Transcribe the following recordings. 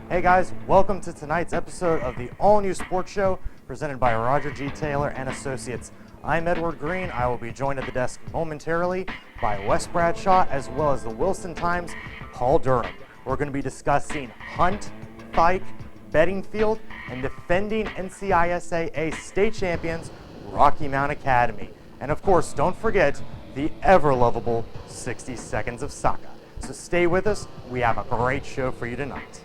Hey guys, welcome to tonight's episode of the all-new sports show presented by Roger G. Taylor and Associates. I'm Edward Green. I will be joined at the desk momentarily by Wes Bradshaw as well as the Wilson Times' Paul Durham. We're going to be discussing Hunt, Fike, Beddingfield, and defending NCISAA state champions Rocky Mount Academy. And of course, don't forget the ever-lovable 60 Seconds of Soccer. So stay with us. We have a great show for you tonight.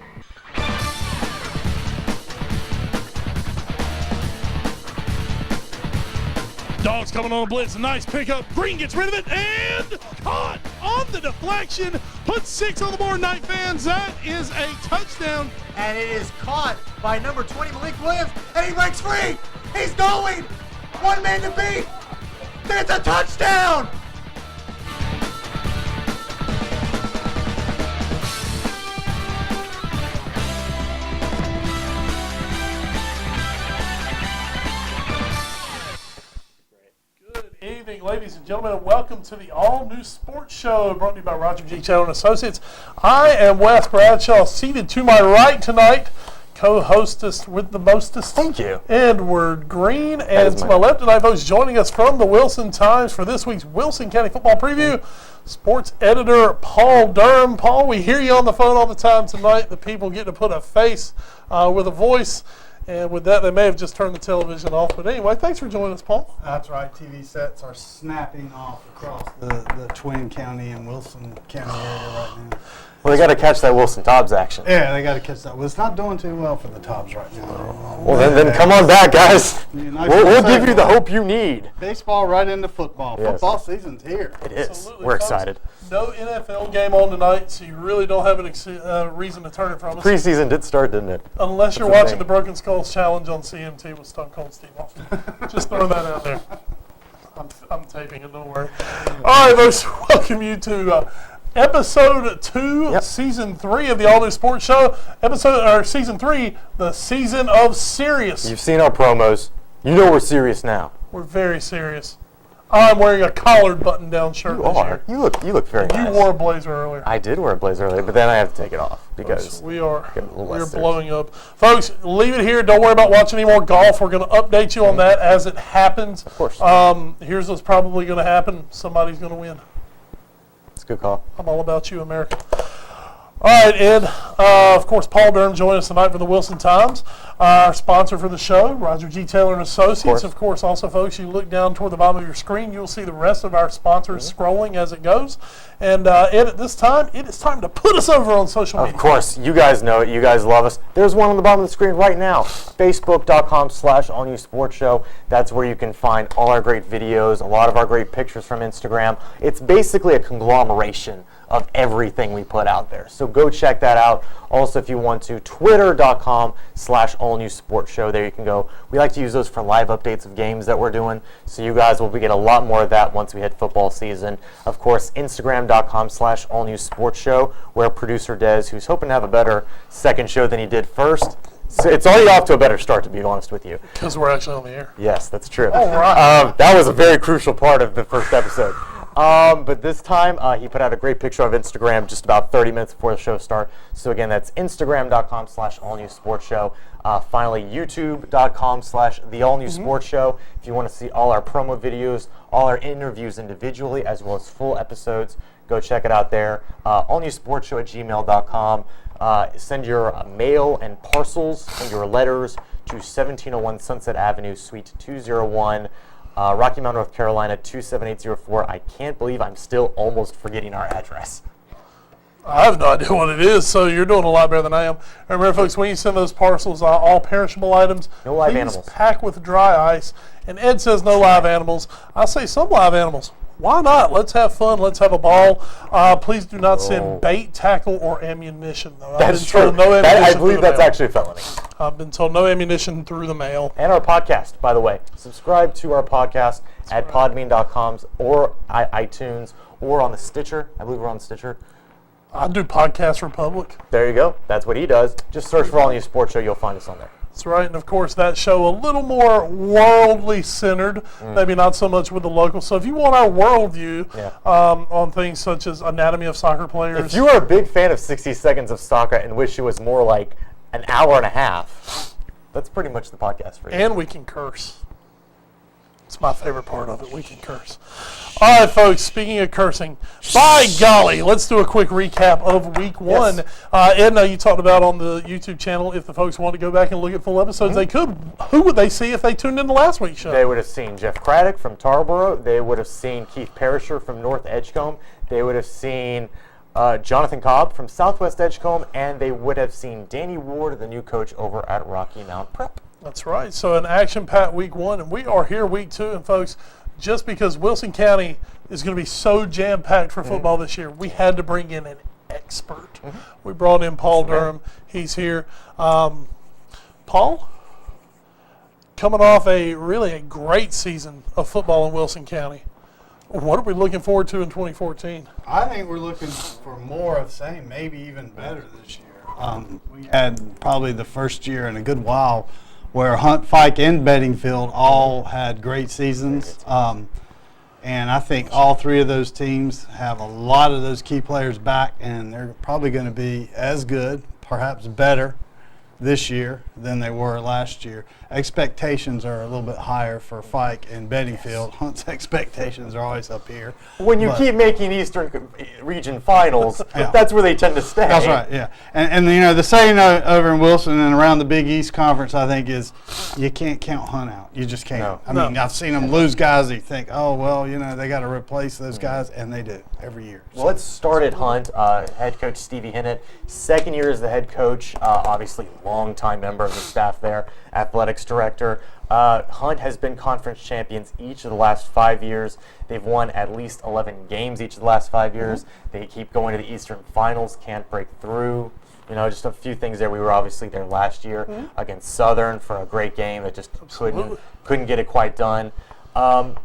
Dogs coming on a blitz, a nice pickup. Green gets rid of it and caught on the deflection. Put 6 on the board, Knight fans. That is a touchdown. And it is caught by number 20, Malik Williams, and he breaks free. He's going. One man to beat. It's a touchdown. Evening, ladies and gentlemen, and welcome to the all-new sports show brought to you by Roger G. Taylor and Associates. I am Wes Bradshaw, seated to my right tonight, co-hostess with the mostest. Thank you. Edward Green, and to my left tonight, folks, joining us from the Wilson Times for this week's Wilson County Football Preview, sports editor Paul Durham. Paul, we hear you on the phone all the time tonight. The people get to put a face with a voice. And with that, they may have just turned the television off. But anyway, thanks for joining us, Paul. That's right. TV sets are snapping off across the Twin County and Wilson County area right now. Well, they got to catch that Wilson Tobbs action. Yeah, they got to catch that. Well, it's not doing too well for the Tobbs right now. Well, then come on back, guys. We'll give you the hope you need. Baseball right into football. Yes. Football season's here. It is. Absolutely, We're folks. excited. No NFL game on tonight, so you really don't have a reason to turn it from us. Preseason did start, didn't it? Unless you're watching the Broken Skulls Challenge on CMT with Stone Cold Steve Austin. Just throwing that out there. I'm taping it, don't worry. All right, folks, welcome you to episode 2, season 3 of the all-new sports show. Season 3, the season of serious. You've seen our promos. You know we're serious now. We're very serious. I'm wearing a collared button-down shirt You this are. year. You look very nice. You wore a blazer earlier. I did wear a blazer earlier, but then I have to take it off because We are get a little less serious. blowing up. Folks, leave it here. Don't worry about watching any more golf. We're going to update you on that as it happens. Of course. Here's what's probably going to happen. Somebody's going to win. It's a good call. I'm all about you, America. All right, Ed. Of course, Paul Durham joined us tonight for the Wilson Times. Our sponsor for the show, Roger G. Taylor and Associates. Of course, also, folks, you look down toward the bottom of your screen, you'll see the rest of our sponsors scrolling as it goes. And Ed, at this time, it is time to put us over on social media. Of course, you guys know it. You guys love us. There's one on the bottom of the screen right now. Facebook.com/allnewsportshow. That's where you can find all our great videos, a lot of our great pictures from Instagram. It's basically a conglomeration of everything we put out there. So go check that out. Also, if you want to, twitter.com/allnewsportshow. There you can go. We like to use those for live updates of games that we're doing. So you guys will get a lot more of that once we hit football season. Of course, Instagram.com/allnewsportshow, where producer Des, who's hoping to have a better second show than he did first. So it's already off to a better start, to be honest with you. Because we're actually on the air. Yes, that's true. All right. That was a very crucial part of the first episode. But this time, he put out a great picture of Instagram just about 30 minutes before the show started. So again, that's Instagram.com/allnewsportshow. Finally, YouTube.com/theallnewsportshow. If you want to see all our promo videos, all our interviews individually, as well as full episodes, go check it out there. allnewsportshow@gmail.com. Send your mail and parcels and your letters to 1701 Sunset Avenue, Suite 201. Rocky Mount, North Carolina, 27804. I can't believe I'm still almost forgetting our address. I have no idea what it is, so you're doing a lot better than I am. Remember, folks, when you send those parcels, all perishable items, No live please animals. pack with dry ice. And Ed says no live animals. I say some live animals. Why not? Let's have fun. Let's have a ball. Please do not send bait, tackle, or ammunition, though. That's true. No ammunition I believe through the that's mail. actually a felony. I've been told no ammunition through the mail. And our podcast, by the way. Subscribe to our podcast at podbean.com or iTunes or on the Stitcher. I believe we're on Stitcher. I do Podcast Republic. There you go. That's what he does. Just search for All New Sports Show. You'll find us on there. That's right, and of course that show a little more worldly centered, maybe not so much with the locals. So if you want our worldview on things such as anatomy of soccer players. If you are a big fan of 60 Seconds of Soccer and wish it was more like an hour and a half, that's pretty much the podcast for you. And we can curse. It's my favorite part of it. We can curse. All right, folks, speaking of cursing, by golly, let's do a quick recap of week one. Yes. Edna, you talked about on the YouTube channel, if the folks want to go back and look at full episodes, they could. Who would they see if they tuned into last week's show? They would have seen Jeff Craddock from Tarboro. They would have seen Keith Perisher from North Edgecombe. They would have seen Jonathan Cobb from Southwest Edgecombe. And they would have seen Danny Ward, the new coach over at Rocky Mount Prep. That's right. So an action-packed week one, and we are here week two. And folks, just because Wilson County is going to be so jam-packed for football this year, we had to bring in an expert. We brought in Paul Durham. He's here. Paul, coming off a great season of football in Wilson County, what are we looking forward to in 2014? I think we're looking for more of the same, maybe even better this year. We had probably the first year in a good while where Hunt, Fike, and Bedingfield all had great seasons. And I think all three of those teams have a lot of those key players back, and they're probably going to be as good, perhaps better, this year than they were last year. Expectations are a little bit higher for Fike and Bedingfield. Hunt's expectations are always up here. When you keep making Eastern Region finals, Yeah. that's where they tend to stay. That's right, yeah. And you know, the saying over in Wilson and around the Big East Conference, I think, is you can't count Hunt out. You just can't. No. I mean, I've seen them lose guys that you think, oh, well, you know, they got to replace those guys, and they do every year. Well, let's start at Hunt. Head coach Stevie Hinnett, second year as the head coach, obviously longtime member of the staff there, athletics director. Hunt has been conference champions each of the last 5 years. They've won at least 11 games each of the last 5 years. They keep going to the Eastern Finals, can't break through. You know, just a few things there. We were obviously there last year against Southern for a great game that just couldn't get it quite done. What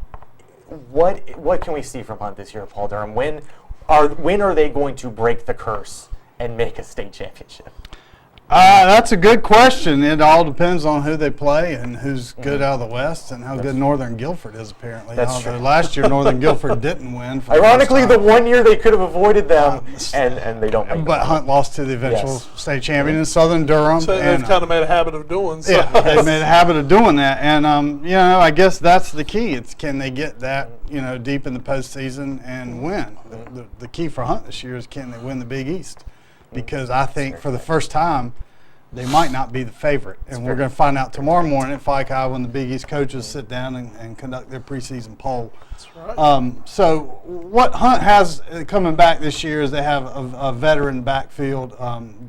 can we see from Hunt this year, Paul Durham? When are they going to break the curse and make a state championship? That's a good question. It all depends on who they play and who's good out of the West and how good Northern Guilford is, apparently. That's true. Last year, Northern Guilford didn't win. Ironically, the 1 year they could have avoided them, and they don't make But them. Hunt lost to the eventual Yes. state champion in Southern Durham. So and, they've kind of made a habit of doing so. yeah, they've made a habit of doing that. And, you know, I guess that's the key. It's can they get that, you know, deep in the postseason and win? The key for Hunt this year is can they win the Big East? Because I think for the first time, they might not be the favorite. And we're going to find out tomorrow morning at Fike High when the Big East coaches sit down and conduct their preseason poll. That's right. So what Hunt has coming back this year is they have a veteran backfield.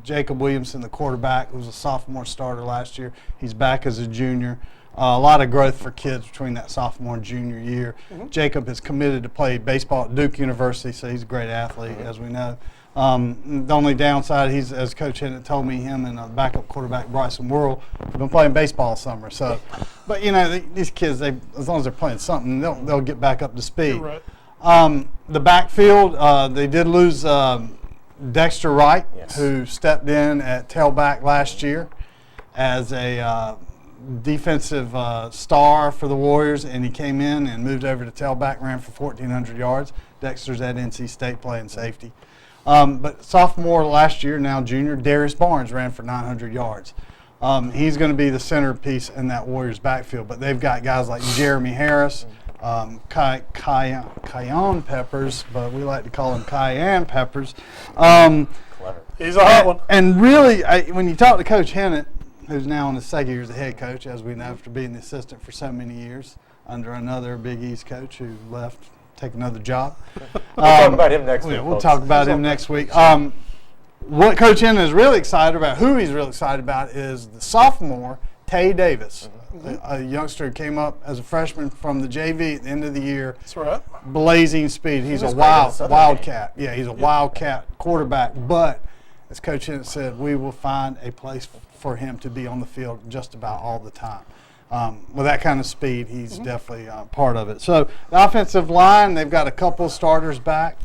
Jacob Williamson, the quarterback, who was a sophomore starter last year. He's back as a junior. A lot of growth for kids between that sophomore and junior year. Jacob has committed to play baseball at Duke University, so he's a great athlete, as we know. The only downside, he's, as Coach Hinnett told me, him and backup quarterback Bryson Worrell have been playing baseball all summer. So, but you know, these kids, as long as they're playing something, they'll get back up to speed. You're right. The backfield, they did lose Dexter Wright, Yes. who stepped in at tailback last year as a defensive star for the Warriors, and he came in and moved over to tailback, ran for 1,400 yards. Dexter's at NC State playing safety. But sophomore last year, now junior, Darius Barnes ran for 900 yards. He's going to be the centerpiece in that Warriors backfield. But they've got guys like Jeremy Harris, Cayenne Peppers, but we like to call him Cayenne Peppers. Clever. He's a hot one. And really, when you talk to Coach Hinnett, who's now in his second year as the head coach, as we know, after being the assistant for so many years under another Big East coach who left, take another job. We'll talk about him next week. We'll folks. talk about him next week. What Coach Hinnett is really excited about, who he's really excited about, is the sophomore, Tay Davis, a youngster who came up as a freshman from the JV at the end of the year. That's right. Blazing speed. He's a was great in the Southern wildcat. Yeah, he's a wildcat quarterback. But as Coach Hinnett said, we will find a place for him to be on the field just about all the time. With that kind of speed, he's definitely part of it. So the offensive line, they've got a couple of starters back.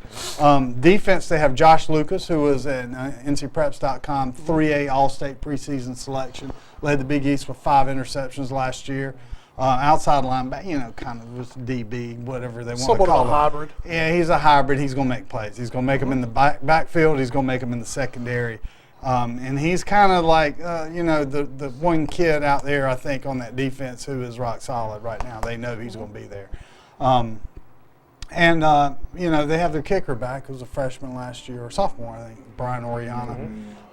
Defense, they have Josh Lucas, who was an NCPreps.com 3A All-State preseason selection. Led the Big East with 5 interceptions last year. Outside linebacker, you know, kind of was DB, whatever they want to Somewhat call of a him. hybrid. Yeah, he's a hybrid. He's going to make plays. He's going to make them in the backfield. He's going to make them in the secondary. And he's kind of like, the one kid out there, I think, on that defense who is rock solid right now. They know he's going to be there. They have their kicker back, who was a freshman last year, or sophomore, I think, Brian Oriana.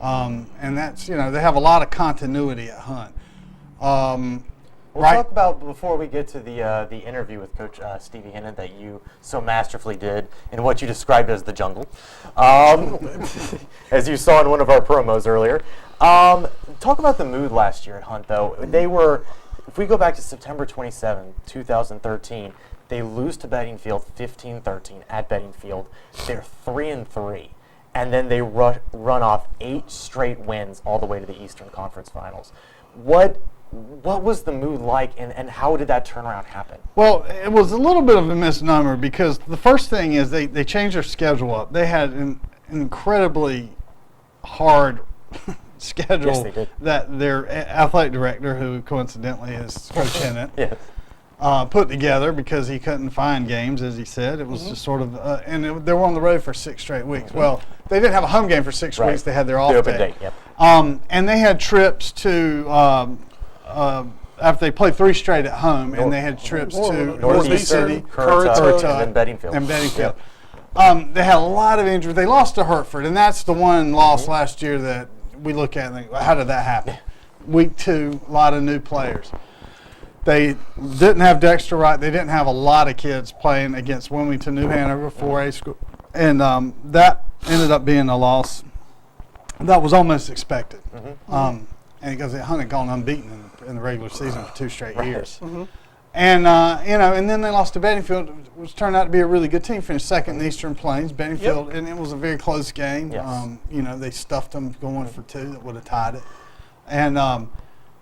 And that's, they have a lot of continuity at Hunt. We'll talk about, before we get to the interview with Coach Stevie Hennon that you so masterfully did in what you described as the jungle, as you saw in one of our promos earlier. Talk about the mood last year at Hunt, though. They were, if we go back to September 27, 2013, they lose to Beddingfield 15-13 at Beddingfield. They're 3-3. And then they run off 8 straight wins all the way to the Eastern Conference Finals. What was the mood like, and how did that turnaround happen? Well, it was a little bit of a misnomer because the first thing is they changed their schedule up. They had an incredibly hard schedule. Yes, they did. That their athletic director, who coincidentally is Coach Hennon, Yes. Put together because he couldn't find games, as he said. It was just sort of, they were on the road for 6 straight weeks. Well, they didn't have a home game for 6 weeks. They had their off open day. date, yep. And they had trips to, after they played 3 straight at home, and they had trips to Northeast City, Currituck, and Beddingfield. Yep. They had a lot of injuries. They lost to Hertford, and that's the one loss last year that we look at and think, how did that happen? Week 2, a lot of new players. They didn't have Dexter Wright. They didn't have a lot of kids playing against Wilmington, New Hanover, 4A school. And that ended up being a loss that was almost expected. And because Hunt had gone unbeaten in the regular season for 2 straight years. And, and then they lost to Beddingfield, which turned out to be a really good team. Finished second in the Eastern Plains. Beddingfield, and it was a very close game. Yes. They stuffed them going for 2 that would have tied it. And,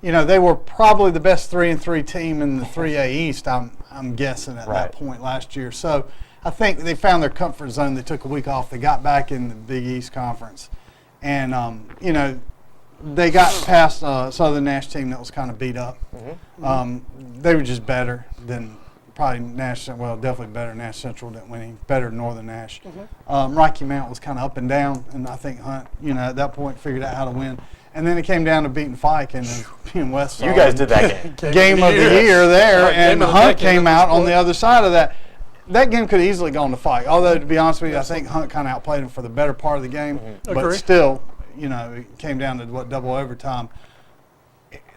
they were probably the best 3-3 team in the 3A East, I'm guessing, at that point last year. So I think they found their comfort zone. They took a week off. They got back in the Big East Conference. And, they got past a Southern Nash team that was kind of beat up. They were just better than probably Nash, well, definitely better than Nash Central, didn't win any, better than Northern Nash. Rocky Mount was kind of up and down, and I think Hunt, at that point figured out how to win. And then it came down to beating Fike and being West. You guys did that game. Game of the year there, and Hunt came out on the other side of that. That game could have easily gone to Fike. Although, to be honest with you, I think Hunt kind of outplayed him for the better part of the game. But still, it came down to double overtime.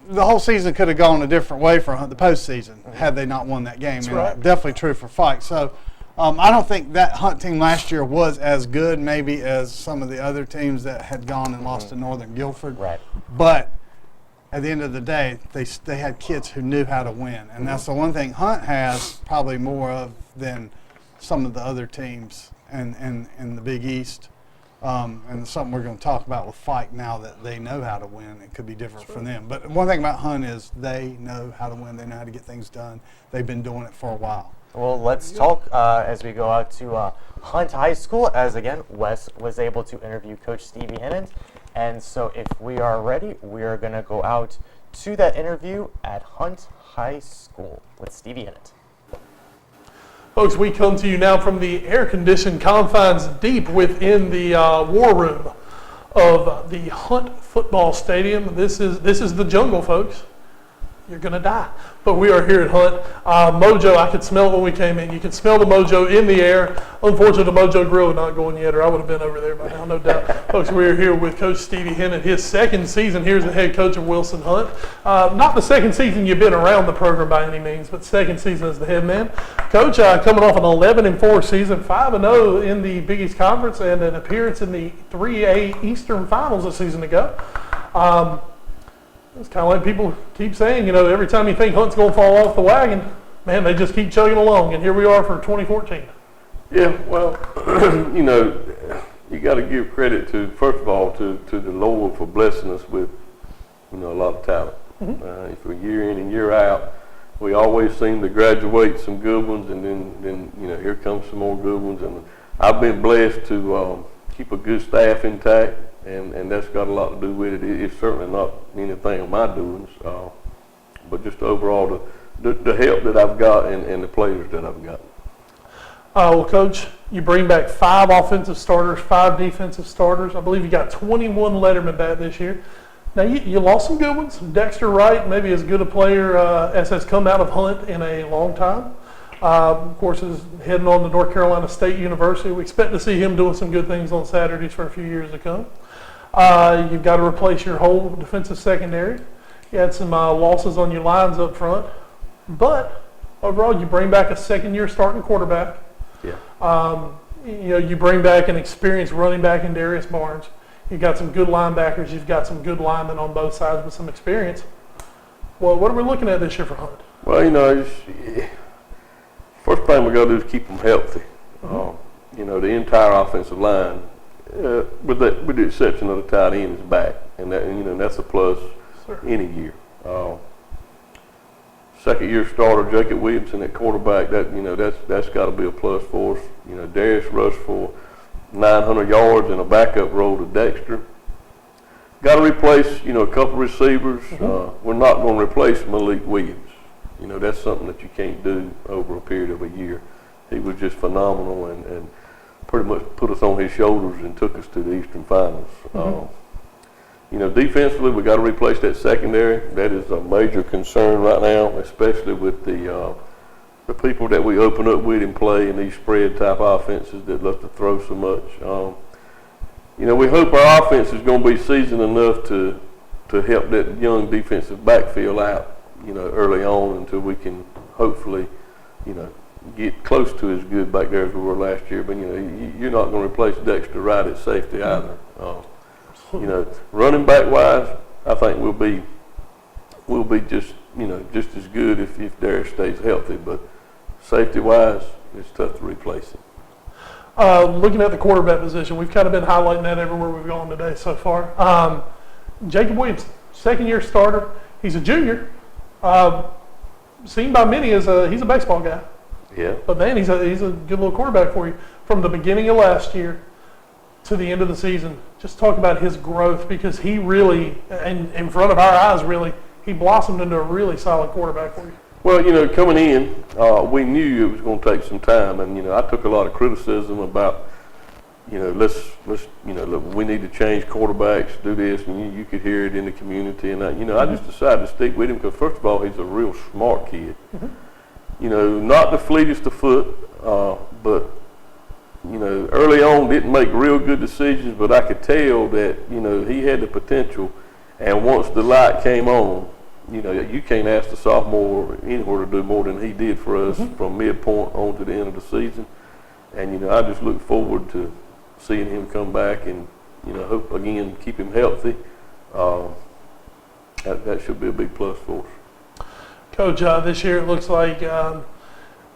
The whole season could have gone a different way for Hunt, the postseason, had they not won that game. Definitely true for Fike. So I don't think that Hunt team last year was as good maybe as some of the other teams that had gone and lost to Northern Guilford. But at the end of the day, they had kids who knew how to win. And that's the one thing Hunt has probably more of than some of the other teams in the Big East. And something we're going to talk about with Fike now that they know how to win. It could be different for them. But one thing about Hunt is they know how to win. They know how to get things done. They've been doing it for a while. Well, let's talk as we go out to Hunt High School, as again, Wes was able to interview Coach Stevie Hennon. And so if we are ready, we are going to go out to that interview at Hunt High School with Stevie Hennon. Folks, we come to you now from the air-conditioned confines deep within the war room of the Hunt Football Stadium. This is the jungle, folks. You're going to die. But we are here at Hunt. Mojo, I could smell it when we came in. You could smell the mojo in the air. Unfortunately, the Mojo Grill is not going yet, or I would have been over there by now, no doubt. Folks, we are here with Coach Stevie Hennon, his second season here as the head coach of Wilson Hunt. Not the second season you've been around the program by any means, but second season as the head man. Coach, coming off an 11-4 season, 5-0 in the Big East Conference, and an appearance in the 3A Eastern Finals a season ago. It's kind of like people keep saying, every time you think Hunt's going to fall off the wagon, man, they just keep chugging along, and here we are for 2014. Yeah, well, you got to give credit to, first of all, to the Lord for blessing us with, a lot of talent. For year in and year out, we always seem to graduate some good ones, and then here comes some more good ones. And I've been blessed to keep a good staff intact. And that's got a lot to do with it. It's certainly not anything of my doings, but just overall the help that I've got and the players that I've got. Well, Coach, You bring back 5 offensive starters, 5 defensive starters. I believe you got 21 lettermen back this year. Now, you lost some good ones. Dexter Wright, maybe as good a player as has come out of Hunt in a long time. Of course, is heading on to North Carolina State University. We expect to see him doing some good things on Saturdays for a few years to come. You've got to replace your whole defensive secondary. You had some losses on your lines up front. But overall, you bring back a second-year starting quarterback. Yeah. You bring back an experienced running back in Darius Barnes. You've got some good linebackers. You've got some good linemen on both sides with some experience. Well, what are we looking at this year for Hunt? Well, first thing we got to do is keep them healthy. The entire offensive line, with the exception of the tight end, is back, and that's a plus any year. Second-year starter Jacob Williamson at quarterback, that's got to be a plus for us. Darius rushed for 900 yards in a backup role to Dexter. Got to replace, a couple receivers. We're not going to replace Malik Williams. That's something that you can't do over a period of a year. He was just phenomenal and pretty much put us on his shoulders and took us to the Eastern Finals. Defensively, we got to replace that secondary. That is a major concern right now, especially with the people that we open up with and play in these spread type offenses that love to throw so much. We hope our offense is going to be seasoned enough to help that young defensive backfield out, early on until we can hopefully, get close to as good back there as we were last year. But you're not going to replace Dexter Wright at safety either. Running back wise, I think we'll be just as good if Darius stays healthy. But safety wise, it's tough to replace him. Looking at the quarterback position, we've kind of been highlighting that everywhere we've gone today so far. Jacob Williams, second-year starter. He's a junior. Seen by many as he's a baseball guy. Yeah. But man, he's a good little quarterback for you. From the beginning of last year to the end of the season, just talk about his growth, because he really, and in front of our eyes, really, he blossomed into a really solid quarterback for you. Well, coming in, we knew it was going to take some time, and I took a lot of criticism about, look, we need to change quarterbacks, do this, and you could hear it in the community, and I just decided to stick with him because first of all, he's a real smart kid. Not the fleetest of foot, but early on didn't make real good decisions, but I could tell that he had the potential, and once the light came on. You can't ask the sophomore anywhere to do more than he did for us from midpoint on to the end of the season. And, I just look forward to seeing him come back and, hope, again, keep him healthy. That should be a big plus for us. Coach, this year it looks like,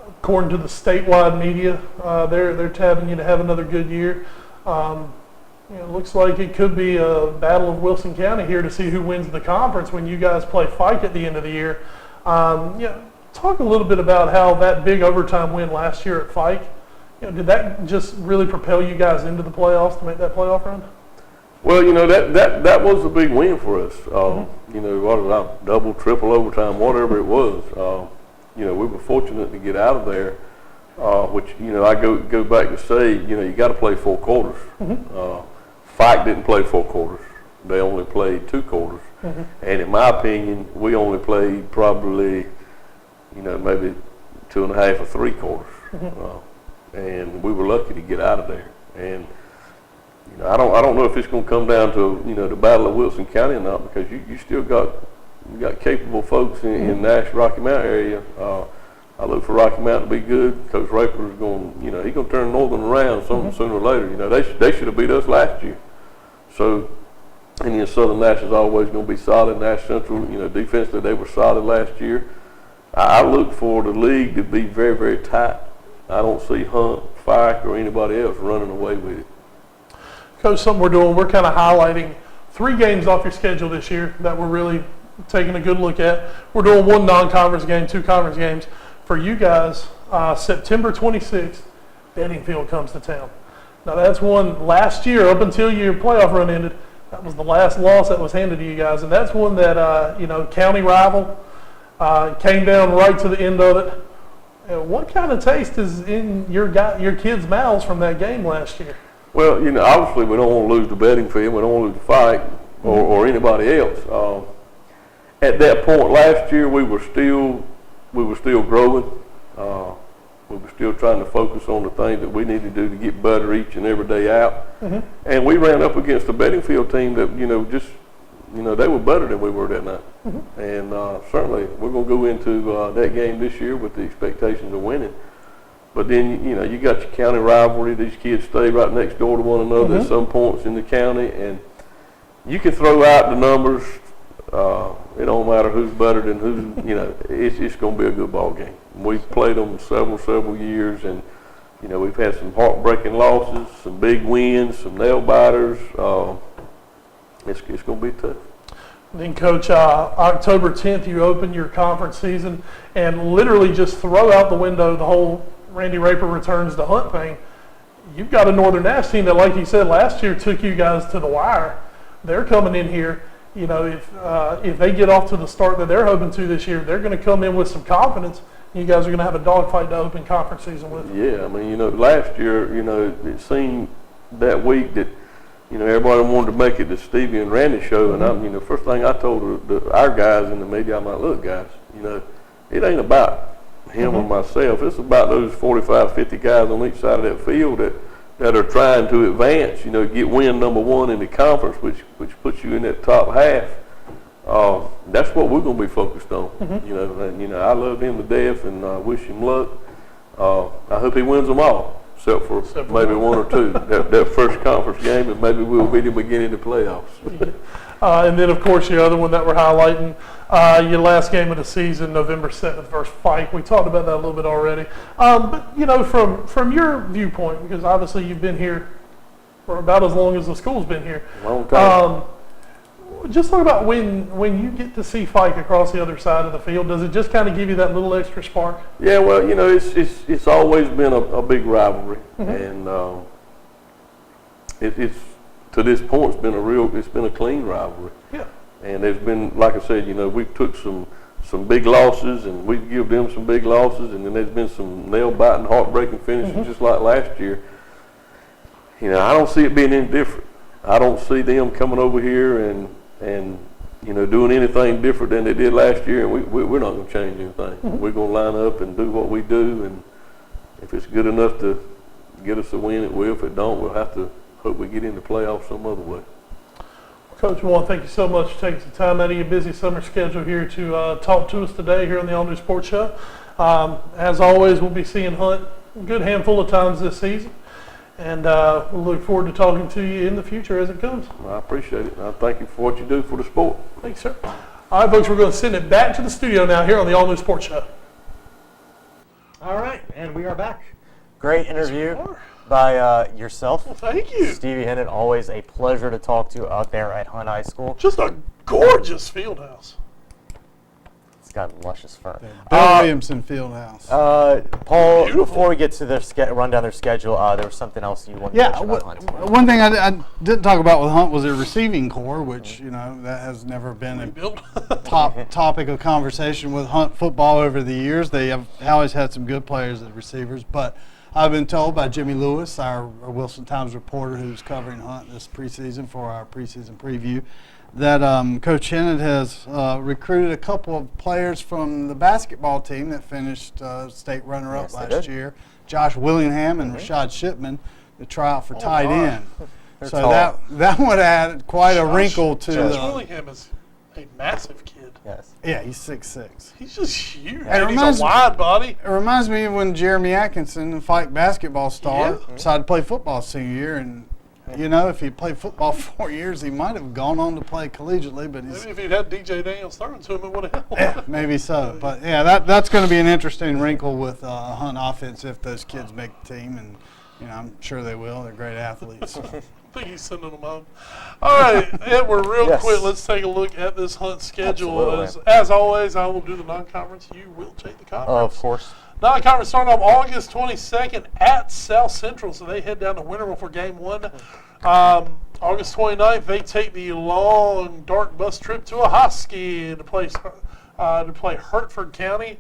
according to the statewide media, they're tabbing you to have another good year. It looks like it could be a battle of Wilson County here to see who wins the conference when you guys play Fike at the end of the year. Talk a little bit about how that big overtime win last year at Fike, did that just really propel you guys into the playoffs to make that playoff run? Well, that was a big win for us. What did I, double, triple overtime, whatever it was. We were fortunate to get out of there. Which I go back to say, you got to play 4 quarters. Fike didn't play 4 quarters; they only played 2 quarters. And in my opinion, we only played probably, maybe 2.5 or 3 quarters. And we were lucky to get out of there. And I don't know if it's going to come down to the Battle of Wilson County or not, because you still got capable folks in Nash Rocky Mountain area. I look for Rocky Mountain to be good. Coach Raper is going, he's going to turn Northern around sooner or later. They should have beat us last year. So, and Southern Nash is always going to be solid. Nash Central, defensively they were solid last year. I look for the league to be very, very tight. I don't see Hunt, Fike, or anybody else running away with it. Coach, something we're kind of highlighting 3 games off your schedule this year that we're really taking a good look at. We're doing 1 non-conference game, 2 conference games. For you guys, September 26th, Bedingfield comes to town. Now that's one last year, up until your playoff run ended, that was the last loss that was handed to you guys. And that's one that, county rival, came down right to the end of it. What kind of taste is in your kids' mouths from that game last year? Well, obviously we don't want to lose the betting field. We don't want to lose the fight or anybody else. At that point last year, we were still growing. We were still trying to focus on the things that we needed to do to get better each and every day out. And we ran up against a betting field team that they were better than we were that night. And certainly we're going to go into that game this year with the expectations of winning. But then, you got your county rivalry. These kids stay right next door to one another at some points in the county. And you can throw out the numbers. It don't matter who's better than who, it's going to be a good ball game. We've played them several years, and, we've had some heartbreaking losses, some big wins, some nail biters. It's going to be tough. Then, Coach, October 10th, you open your conference season and literally just throw out the window the whole Randy Raper returns to Hunt thing. You've got a Northern Nash team that, like you said, last year took you guys to the wire. They're coming in here. If they get off to the start that they're hoping to this year, they're going to come in with some confidence. You guys are going to have a dogfight to open conference season with. Yeah, I mean, last year, it seemed that week that, everybody wanted to make it the Stevie and Randy show. And first thing I told our guys in the media, I'm like, look, guys, it ain't about him or myself. It's about those 45, 50 guys on each side of that field that are trying to advance, get win number one in the conference, which puts you in that top half. That's what we're going to be focused on. I love him to death, and I wish him luck. I hope he wins them all, except for maybe one or two. that first conference game, and maybe we'll beat him again in the playoffs. And then, of course, your other one that we're highlighting, your last game of the season, November 7th versus Fike. We talked about that a little bit already. But, from your viewpoint, because obviously you've been here for about as long as the school's been here. Long time. Just talk about when you get to see Fike across the other side of the field, does it just kind of give you that little extra spark? Yeah, well, it's always been a big rivalry. And it's to this point, it's been a clean rivalry. Yeah. And there's been, like I said, we've took some big losses, and we've given them some big losses, and then there's been some nail-biting, heartbreaking finishes, just like last year. I don't see it being any different. I don't see them coming over here and doing anything different than they did last year, and we're not going to change anything. We're going to line up and do what we do, and if it's good enough to get us a win, it will. If it don't, we'll have to hope we get in the playoffs some other way. Coach, I want to thank you so much for taking some time out of your busy summer schedule here to talk to us today here on the All New Sports Show. As always, we'll be seeing Hunt a good handful of times this season, and we'll look forward to talking to you in the future as it comes. I appreciate it. I thank you for what you do for the sport. Thanks, sir. All right, folks, we're going to send it back to the studio now here on the All New Sports Show. All right, and we are back. Great interview by yourself. Well, thank you. Stevie Hennet, always a pleasure to talk to out there at Hunt High School. Just a gorgeous field house. It's got luscious fern. Bill Williamson Fieldhouse. Paul, Beautiful. before we get to their run down their schedule, there was something else you wanted to Yeah, mention about Hunt. one thing I didn't talk about with Hunt was their receiving core, which, that has never been a Built. top topic of conversation with Hunt football over the years. They have always had some good players as receivers, but I've been told by Jimmy Lewis, our Wilson Times reporter who's covering Hunt this preseason for our preseason preview, that Coach Hennet has recruited a couple of players from the basketball team that finished state runner-up last year, Josh Willingham and Rashad Shipman, to try out for tight end. So tall. that would add quite a wrinkle to Josh the. Willingham is a massive kid. Yes. Yeah, he's 6'6". He's just huge. It And he's reminds a wide body. It reminds me of when Jeremy Atkinson, the Fike basketball star, Yeah. decided to play football senior year, and if he played football 4 years, he might have gone on to play collegiately. But Maybe if he'd had DJ Daniels throwing to him, it would have helped. yeah, maybe so. But yeah, that's going to be an interesting wrinkle with Hunt offense if those kids make the team, and I'm sure they will. They're great athletes. I think he's sending them home. All right, Edward, real Yes. quick, let's take a look at this Hunt schedule. Absolutely. As always, I will do the non-conference. You will take the conference. Of course. Non-conference starting off August 22nd at South Central, so they head down to Winterville for Game 1. August 29th, they take the long, dark bus trip to Ahoskie to play Hertford County.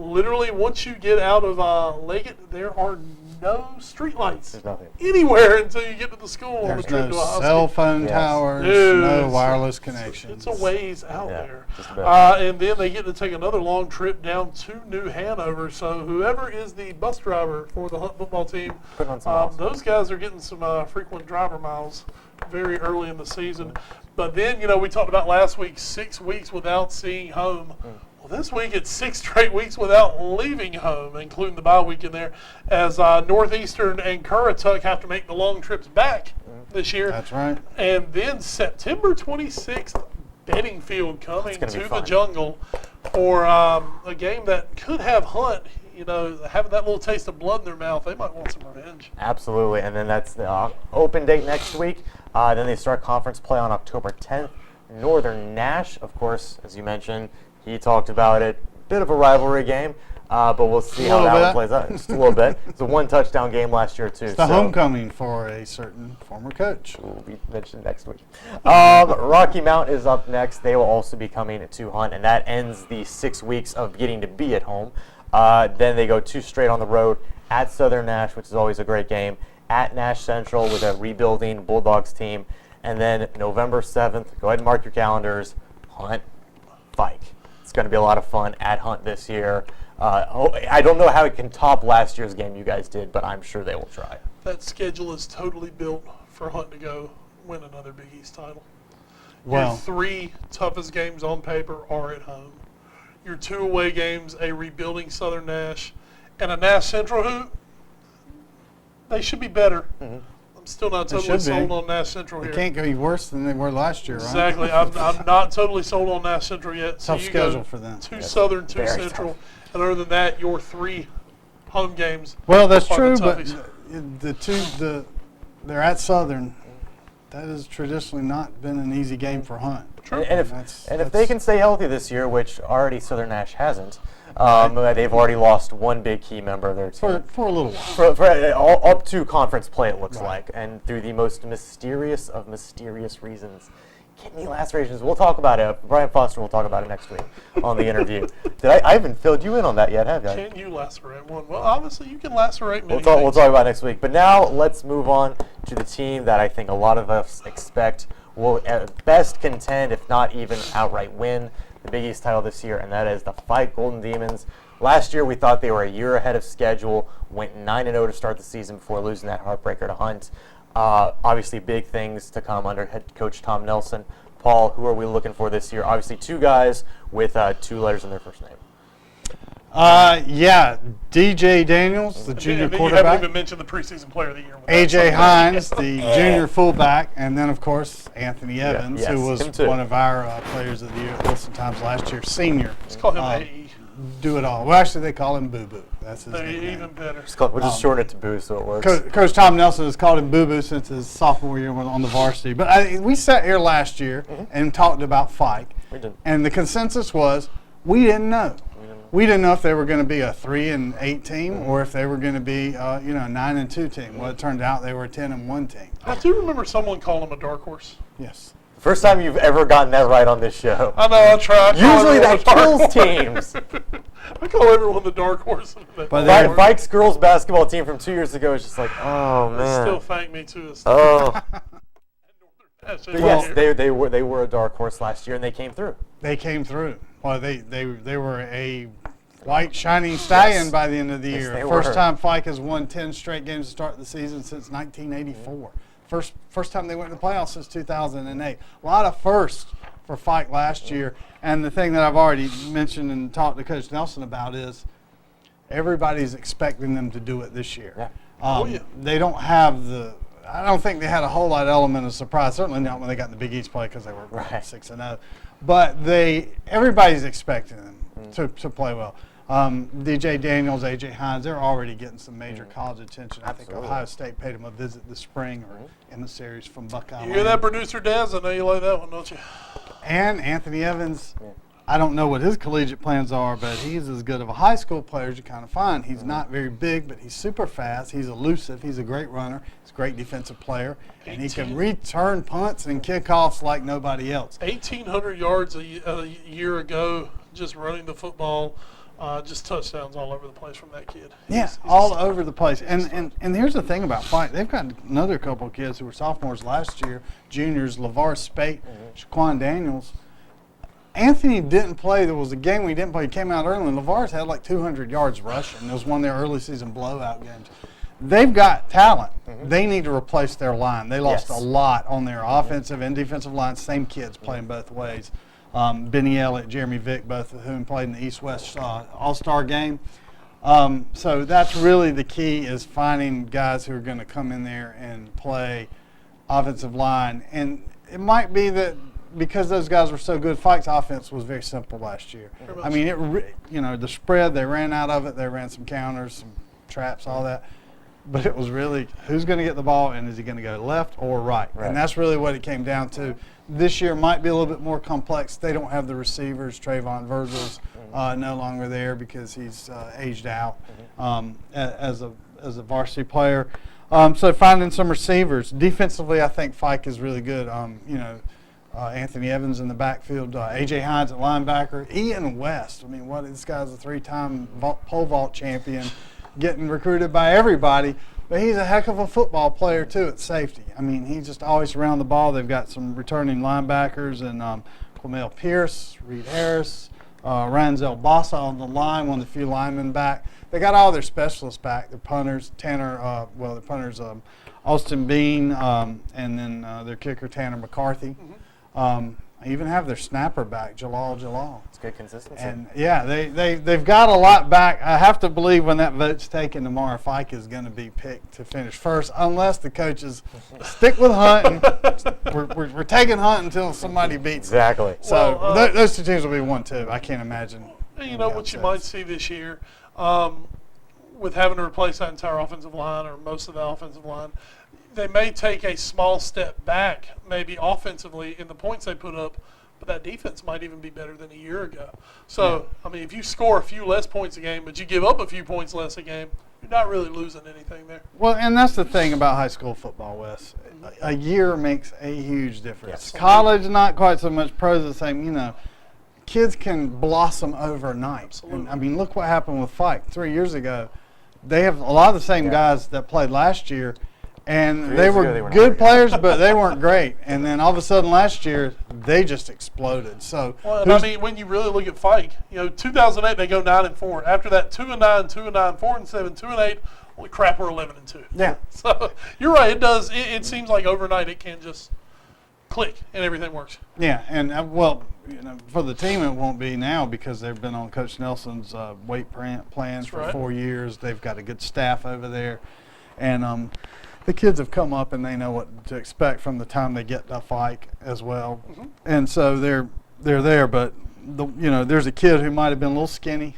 Literally, once you get out of Leggett, there are no street lights There's nothing. anywhere until you get to the school on the There's trip no to a high cell school. phone Yes. towers, Dude, no it's- wireless connections. It's a ways out Yeah, there. just about. And then they get to take another long trip down to New Hanover. So whoever is the bus driver for the Hunt football team, Putting on some miles. those guys are getting some frequent driver miles very early in the season. But then, we talked about last week, 6 weeks without seeing home. Well, this week it's 6 straight weeks without leaving home, including the bye week in there, as Northeastern and Currituck have to make the long trips back this year. That's right. And then September 26th, Bedingfield coming gonna to be the fun. jungle for a game that could have Hunt, having that little taste of blood in their mouth. They might want some revenge. Absolutely, and then that's the open date next week. Then they start conference play on October 10th. Northern Nash, of course, as you mentioned, he talked about it. Bit of a rivalry game, but we'll see how that one plays out. Just a little bit. It's a 1-touchdown game last year, too. It's the homecoming for a certain former coach. Will be mentioned next week. Rocky Mount is up next. They will also be coming to Hunt, and that ends the 6 weeks of getting to be at home. Then they go 2 straight on the road at Southern Nash, which is always a great game, at Nash Central with a rebuilding Bulldogs team, and then November 7th, go ahead and mark your calendars, Hunt, Fike. It's going to be a lot of fun at Hunt this year. I don't know how it can top last year's game you guys did, but I'm sure they will try. That schedule is totally built for Hunt to go win another Big East title. Well- Your 3 toughest games on paper are at home. Your 2 away games, a rebuilding Southern Nash, and a Nash Central who they should be better. I'm still not They totally should be. sold on Nash Central They here. can't go worse than they were last year, right? Exactly. I'm not totally sold on Nash Central yet. So Tough you go schedule for them. 2 Southern, 2 very Central, and other than that, your 3 home games. Well, that's are true, the but toughest. they're at Southern. That has traditionally not been an easy game for Hunt. And if That's- they can stay healthy this year, which already Southern Nash hasn't, they've already lost one big key member of their team. for a little while. For up to conference play, it looks like, and through the most mysterious of mysterious reasons, kidney lacerations. We'll talk about it. Brian Foster will talk about it next week on the interview. I haven't filled you in on that yet, have you? Can you lacerate one? Well, obviously you can lacerate many We'll things. talk about it next week. But now let's move on to the team that I think a lot of us expect will at best contend, if not even outright win, the Big East title this year, and that is the Fike Golden Demons. Last year we thought they were a year ahead of schedule, went 9-0 to start the season before losing that heartbreaker to Hunt. Obviously big things to come under head coach Tom Nelson. Paul, who are we looking for this year? Obviously 2 guys with 2 letters in their first name. DJ Daniels, the junior and then you quarterback. haven't even mentioned the preseason player of the year. AJ Hines, the junior fullback, and then of course Anthony Evans, yes, who was him too. one of our players of the year at Wilson Times last year, senior. Let's call him AE. Do it all. Well, actually, they call him Boo Boo. That's his They're nickname. even better. We'll just shorten it to Boo so it works. Coach Tom Nelson has called him Boo Boo since his sophomore year on the varsity. But we sat here last year and talked about Fike, We did. and the consensus was we didn't know. We didn't know if they were going to be a 3-8 team or if they were going to be a 9-2 team. Well, it turned out they were a 10-1 team. I do remember someone calling him a dark horse. Yes. First time you've ever gotten that right on this show. I know, I try. I call Usually everyone that a dark kills horse. teams. I call everyone the dark horse. But they- Fike's girls basketball team from 2 years ago is just like, oh man. Still thank me to this. Oh. That's But it. yes, they were a dark horse last year and they came through. They came through. Well, they were a white shining stallion by the end of the Yes, year. they First were. time Fike has won 10 straight games to start the season since 1984. First time they went to the playoffs since 2008. A lot of firsts for Fike last year. And the thing that I've already mentioned and talked to Coach Nelson about is everybody's expecting them to do it this year. Yeah. They don't have I don't think they had a whole lot of element of surprise. Certainly not when they got in the Big East play because they were Right. 6-0. But everybody's expecting them to play well. DJ Daniels, AJ Hines, they're already getting some major college attention. I think Absolutely. Ohio State paid them a visit this spring, or emissaries from Buckeye. You hear that, producer Daz? I know you like that one, don't you? And Anthony Evans, I don't know what his collegiate plans are, but he's as good of a high school player as you kind of find. He's not very big, but he's super fast. He's elusive. He's a great runner. He's a great defensive player. And he can return punts and kickoffs like nobody else. 1,800 yards a year ago, just running the football. Just touchdowns all over the place from that kid. Yeah, He's all a over the place. And here's the thing about Fike. They've got another couple of kids who were sophomores last year, juniors, LeVar Spate, Shaquan Daniels. Anthony didn't play. There was a game we didn't play. He came out early, and LeVar's had like 200 yards rushing. It was one of their early season blowout games. They've got talent. They need to replace their line. They lost a lot on their offensive and defensive line. Same kids playing both ways. Benny Elliott, Jeremy Vick, both of whom played in the East-West All-Star game. So that's really the key, is finding guys who are going to come in there and play offensive line. And it might be that because those guys were so good, Fike's offense was very simple last year. I mean, the spread, they ran out of it. They ran some counters, some traps, all that. But it was really who's going to get the ball and is he going to go left or right? And that's really what it came down to. This year might be a little bit more complex. They don't have the receivers. Trayvon Virgil's no longer there because he's aged out as a varsity player. So finding some receivers. Defensively, I think Fike is really good. Anthony Evans in the backfield, A.J. Hines at linebacker, Ian West. I mean, this guy's a 3-time pole vault champion, getting recruited by everybody, but he's a heck of a football player too at safety. I mean, he's just always around the ball. They've got some returning linebackers and Quamel Pierce, Reed Harris, Ranzel Bossa on the line, one of the few linemen back. They got all their specialists back. Their punters, Austin Bean, and then their kicker, Tanner McCarthy. I even have their snapper back, Jalal. It's good consistency. And yeah, they've got a lot back. I have to believe when that vote's taken tomorrow, Fike is going to be picked to finish first, unless the coaches stick with Hunt. And we're taking Hunt until somebody beats them. Exactly. So those two teams will be 1-2. I can't imagine. You know what you might see this year, with having to replace that entire offensive line or most of the offensive line, they may take a small step back, maybe offensively, in the points they put up, but that defense might even be better than a year ago. So, I mean, if you score a few less points a game, but you give up a few points less a game, you're not really losing anything there. Well, and that's the thing about high school football, Wes. A year makes a huge difference. Yes. College, not quite so much. Pros the same. Kids can blossom overnight. Absolutely. And, I mean, look what happened with Fike 3 years ago. They have a lot of the same guys that played last year. And they were good players, but they weren't great. And then all of a sudden last year, they just exploded. So, I mean, when you really look at Fike, 2008 they go 9-4. After that, 2-9, 2-9, 4-7, 2-8. Holy crap, we're 11-2. Yeah. So you're right. It does. It seems like overnight it can just click and everything works. Yeah, and for the team it won't be now because they've been on Coach Nelson's weight plans for 4 years. They've got a good staff over there, and the kids have come up and they know what to expect from the time they get to Fike as well. And so they're there. But there's a kid who might have been a little skinny,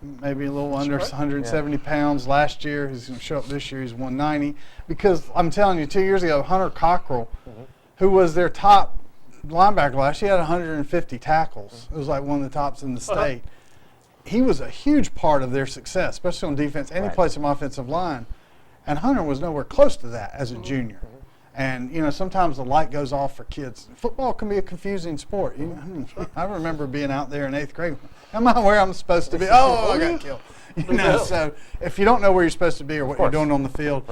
maybe a little under 170 pounds last year. He's going to show up this year. He's 190 because I'm telling you, 2 years ago, Hunter Cockrell, who was their top linebacker last year, he had 150 tackles. It was like one of the tops in the state. He was a huge part of their success, especially on defense, and he played some offensive line. And Hunter was nowhere close to that as a junior. And, sometimes the light goes off for kids. Football can be a confusing sport. I remember being out there in 8th grade. Am I where I'm supposed to be? Oh, I got killed. So if you don't know where you're supposed to be or what you're doing on the field,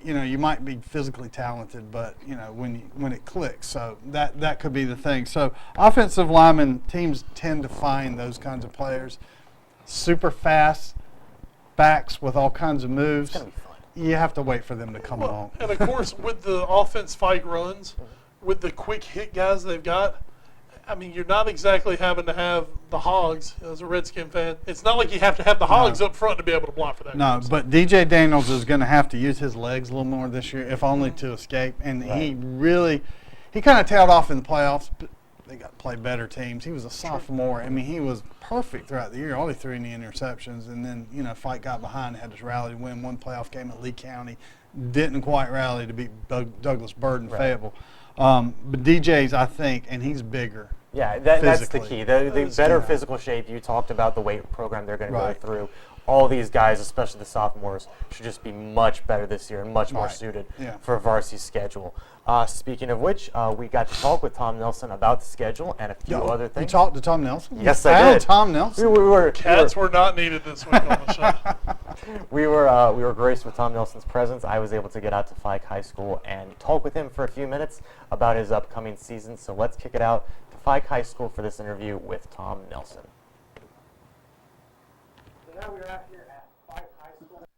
you might be physically talented, but, when it clicks. So that could be the thing. So offensive linemen, teams tend to find those kinds of players. Super fast backs with all kinds of moves. It's going to be fun. You have to wait for them to come along. And, of course, with the offense Fike runs, with the quick hit guys they've got, I mean, you're not exactly having to have the hogs, as a Redskin fan. It's not like you have to have the hogs up front to be able to block for that. No, but DJ Daniels is going to have to use his legs a little more this year, if only to escape. And he kind of tailed off in the playoffs, but they got to play better teams. He was a sophomore. I mean, he was perfect throughout the year. All he threw any interceptions. And then, Fike got behind, had to rally to win one playoff game at Lee County. Didn't quite rally to beat Douglas Bird and Fayetteville. But DJ's, I think, and he's bigger. Yeah, that's the key. The better physical shape. You talked about the weight program they're going to go through. all these guys, especially the sophomores, should just be much better this year and much more suited for a varsity schedule. Speaking of which, we got to talk with Tom Nelson about the schedule and a few other things. You talked to Tom Nelson? Yes, I did. Tom Nelson. Cats were not needed this week on the show. We were graced with Tom Nelson's presence. I was able to get out to Fike High School and talk with him for a few minutes about his upcoming season. So let's kick it out to Fike High School for this interview with Tom Nelson. So now we're out here at Fike High School with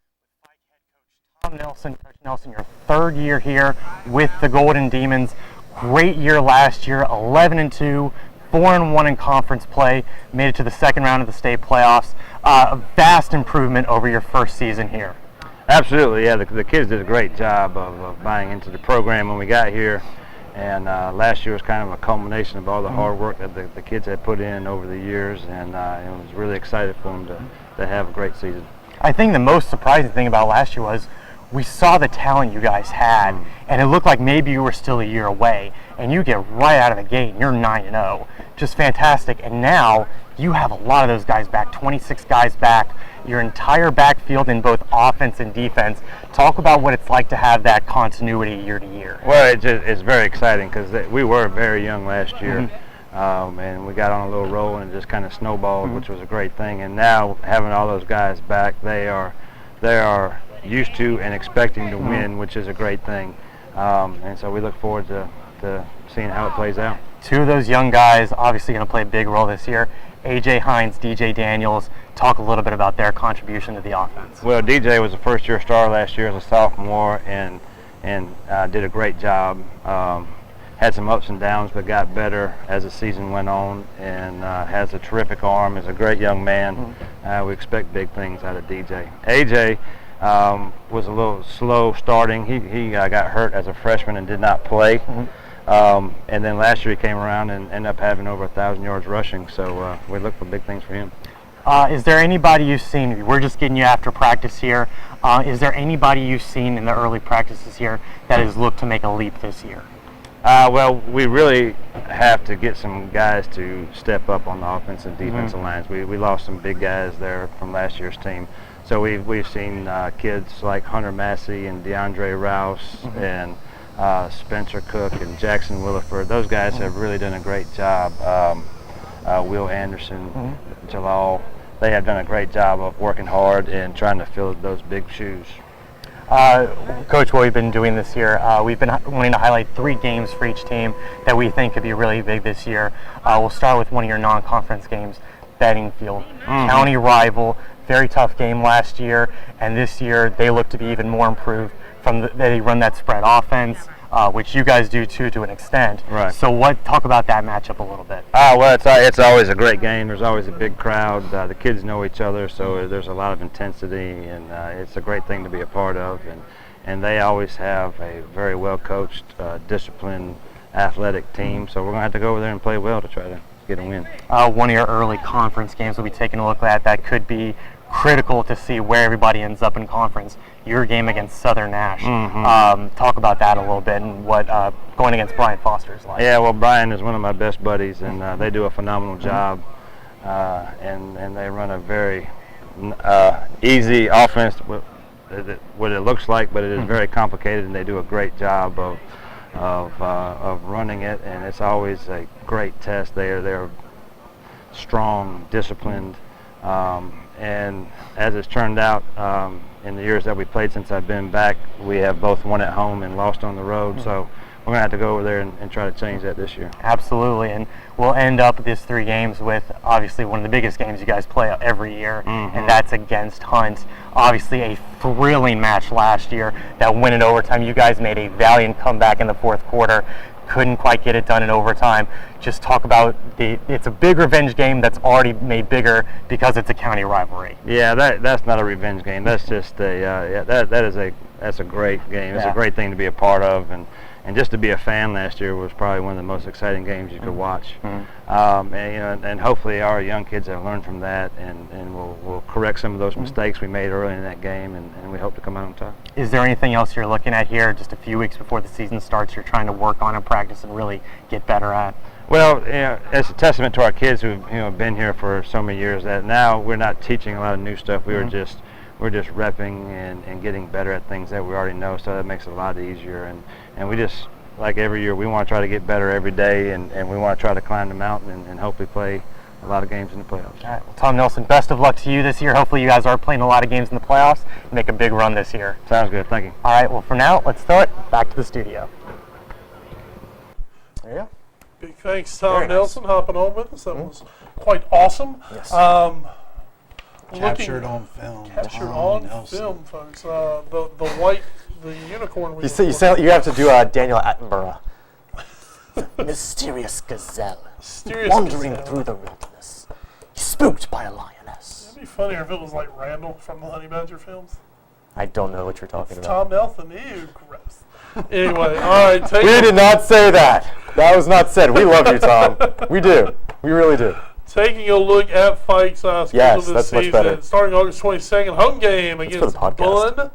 Fike head coach Tom Nelson. Coach Nelson, your third year here with the Golden Demons. Great year last year, 11-2. 4-1 in conference play, made it to the second round of the state playoffs. A vast improvement over your first season here. Absolutely, yeah. The kids did a great job of buying into the program when we got here. And last year was kind of a culmination of all the hard work that the kids had put in over the years. And it was really excited for them to have a great season. I think the most surprising thing about last year was we saw the talent you guys had, and it looked like maybe you were still a year away, and you get right out of the gate and you're 9-0. Just fantastic. And now you have a lot of those guys back, 26 guys back, your entire backfield in both offense and defense. Talk about what it's like to have that continuity year to year. Well, it's very exciting because we were very young last year. And we got on a little roll and it just kind of snowballed, which was a great thing. And now having all those guys back, they are used to and expecting to win, which is a great thing. And so we look forward to seeing how it plays out. Two of those young guys obviously going to play a big role this year. AJ Hines, DJ Daniels. Talk a little bit about their contribution to the offense. Well, DJ was a first-year star last year as a sophomore and did a great job. Had some ups and downs, but got better as the season went on, and has a terrific arm. Is a great young man. We expect big things out of DJ. AJ was a little slow starting. He got hurt as a freshman and did not play. And then last year he came around and ended up having over 1,000 yards rushing. So we look for big things for him. Is there anybody you've seen? We're just getting you after practice here. Is there anybody you've seen in the early practices here that has looked to make a leap this year? Well, we really have to get some guys to step up on the offensive and defensive lines. We lost some big guys there from last year's team. So we've seen kids like Hunter Massey and DeAndre Rouse and Spencer Cook and Jackson Williford. Those guys have really done a great job. Will Anderson, Jalal, they have done a great job of working hard and trying to fill those big shoes. Coach, what we've been doing this year, we've been wanting to highlight 3 games for each team that we think could be really big this year. We'll start with one of your non-conference games, Beddingfield. County rival, very tough game last year, and this year they look to be even more improved. They run that spread offense, which you guys do too to an extent. Right. So talk about that matchup a little bit. Well, it's always a great game. There's always a big crowd. The kids know each other, so there's a lot of intensity, and it's a great thing to be a part of. And they always have a very well-coached, disciplined, athletic team. So we're going to have to go over there and play well to try to get a win. One of your early conference games we'll be taking a look at that could be critical to see where everybody ends up in conference. Your game against Southern Nash. Talk about that a little bit and what going against Brian Foster is like. Yeah, well, Brian is one of my best buddies, and they do a phenomenal job. And they run a very easy offense, what it looks like, but it is very complicated, and they do a great job of running it, and it's always a great test. They're strong, disciplined, and as it's turned out, in the years that we played since I've been back, we have both won at home and lost on the road. So we're going to have to go over there and try to change that this year. Absolutely, and we'll end up these 3 games with obviously one of the biggest games you guys play every year, and that's against Hunt. Obviously a thrilling match last year that went in overtime. You guys made a valiant comeback in the 4th quarter. Couldn't quite get it done in overtime. Just talk about it's a big revenge game that's already made bigger because it's a county rivalry. Yeah, that's not a revenge game. That's just that's a great game. It's a great thing to be a part of, and just to be a fan last year was probably one of the most exciting games you could watch. And hopefully our young kids have learned from that, and we'll correct some of those mistakes we made early in that game, and we hope to come out on top. Is there anything else you're looking at here just a few weeks before the season starts you're trying to work on in practice and really get better at? Well, it's a testament to our kids who've been here for so many years that now we're not teaching a lot of new stuff. We're just repping and getting better at things that we already know. So that makes it a lot easier. And we just, like every year, we want to try to get better every day, and we want to try to climb the mountain and hopefully play a lot of games in the playoffs. All right, well, Tom Nelson, best of luck to you this year. Hopefully you guys are playing a lot of games in the playoffs and make a big run this year. Sounds good. Thank you. All right, well, for now, let's throw it back to the studio. There you go. Big thanks, Tom Very nice. Nelson, hopping on with us. That was quite awesome. Yes. Captured on film. Captured Tom on Nelson. film, folks. The unicorn. You have to do Daniel Attenborough. Mysterious gazelle, Mysterious wandering gazelle. through the wilderness, spooked by a lioness. It'd be funnier if it was like Randall from the Honey Badger films. I don't know what you're talking about. Tom Nelson, ew, gross. Anyway, all right. We did not say that. That was not said. We love you, Tom. We do. We really do. Taking a look at Fikes' schedule Yes, this that's much season. better. Starting August 22nd, home game for against the podcast. Bun.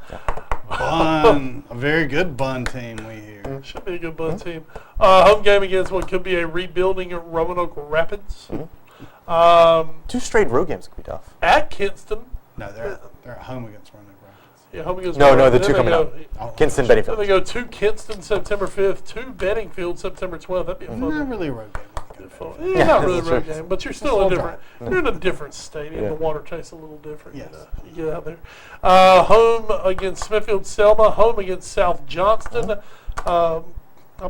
Bun, a very good Bun team we hear. Should be a good Bun team. Home game against what could be a rebuilding Roanoke Rapids. 2 straight road games could be tough. At Kinston. No, they're at home against Roanoke Rapids. Yeah, home against No, Roanoke. the 2 Then coming they up. go- Kinston, Then Bettyfield. they go to Kinston September 5th, to Bedingfield September 12th. That'd be a fun Not one. really a road game. Yeah, not really a that's road true. game, but you're still in a Full different. You're in a different stadium. Yeah. The water tastes a little different. Yes. You get out there. Home against Smithfield Selma. Home against South Johnston. I'm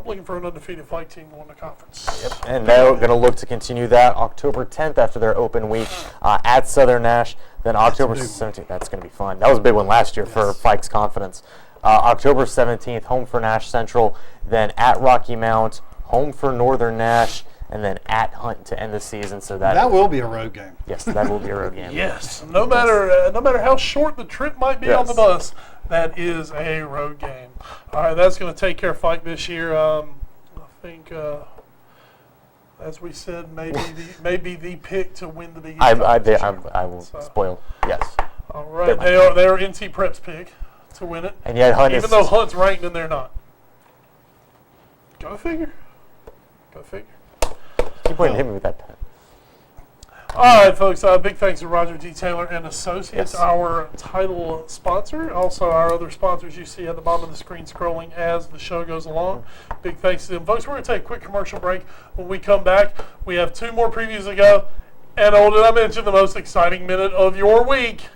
looking for an undefeated Fike team to win the conference. And they're going to look to continue that October 10th after their open week at Southern Nash. Then October big one. 17th, that's going to be fun. That was a big one last year for Fike's confidence. October 17th, home for Nash Central. Then at Rocky Mount, home for Northern Nash. And then at Hunt to end the season. So That will be a road game. yes, that will be a road game. Yes. No matter how short the trip might be on the Yes. bus, that is a road game. All right, that's going to take care of Fike this year. I think, as we said, maybe the pick to win the Big East. I will So- spoil. Yes. All right, they are NC Prep's pick to win it. And yet Hunt Even though Hunt's ranked and they're not. Go figure. Go figure. keep pointing at me with that pen. All right, folks. Big thanks to Roger G. Taylor and Associates, Yes. our title sponsor. Also, our other sponsors you see at the bottom of the screen scrolling as the show goes along. Big thanks to them, folks. We're going to take a quick commercial break. When we come back, we have 2 more previews to go. And did I mention the most exciting minute of your week?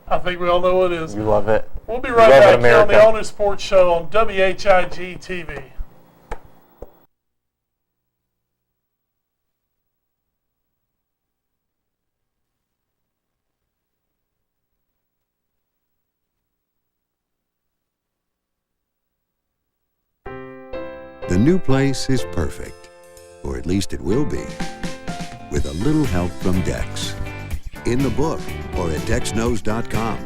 I think we all know what it is. You love it. We'll be right love back it, here on the America. All New Sports Show on WHIG TV. The new place is perfect, or at least it will be, with a little help from Dex. In the book or at DexKnows.com.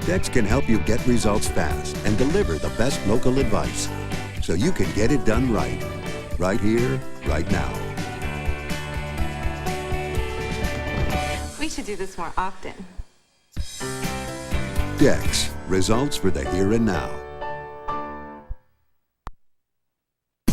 Dex can help you get results fast and deliver the best local advice, so you can get it done right. Right here, right now. We should do this more often. Dex, results for the here and now.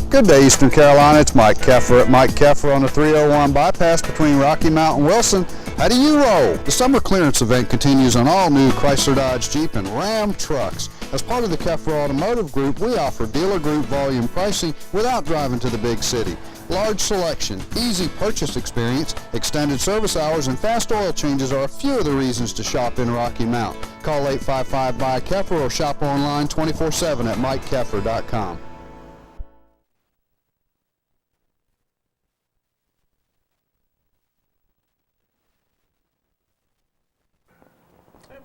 Good day, Eastern Carolina. It's Mike Keffer at Mike Keffer on the 301 bypass between Rocky Mount and Wilson. How do you roll? The summer clearance event continues on all new Chrysler, Dodge, Jeep, and Ram trucks. As part of the Keffer Automotive Group, we offer dealer group volume pricing without driving to the big city. Large selection, easy purchase experience, extended service hours, and fast oil changes are a few of the reasons to shop in Rocky Mount. Call 855-BUY-KEFFER or shop online 24/7 at MikeKeffer.com.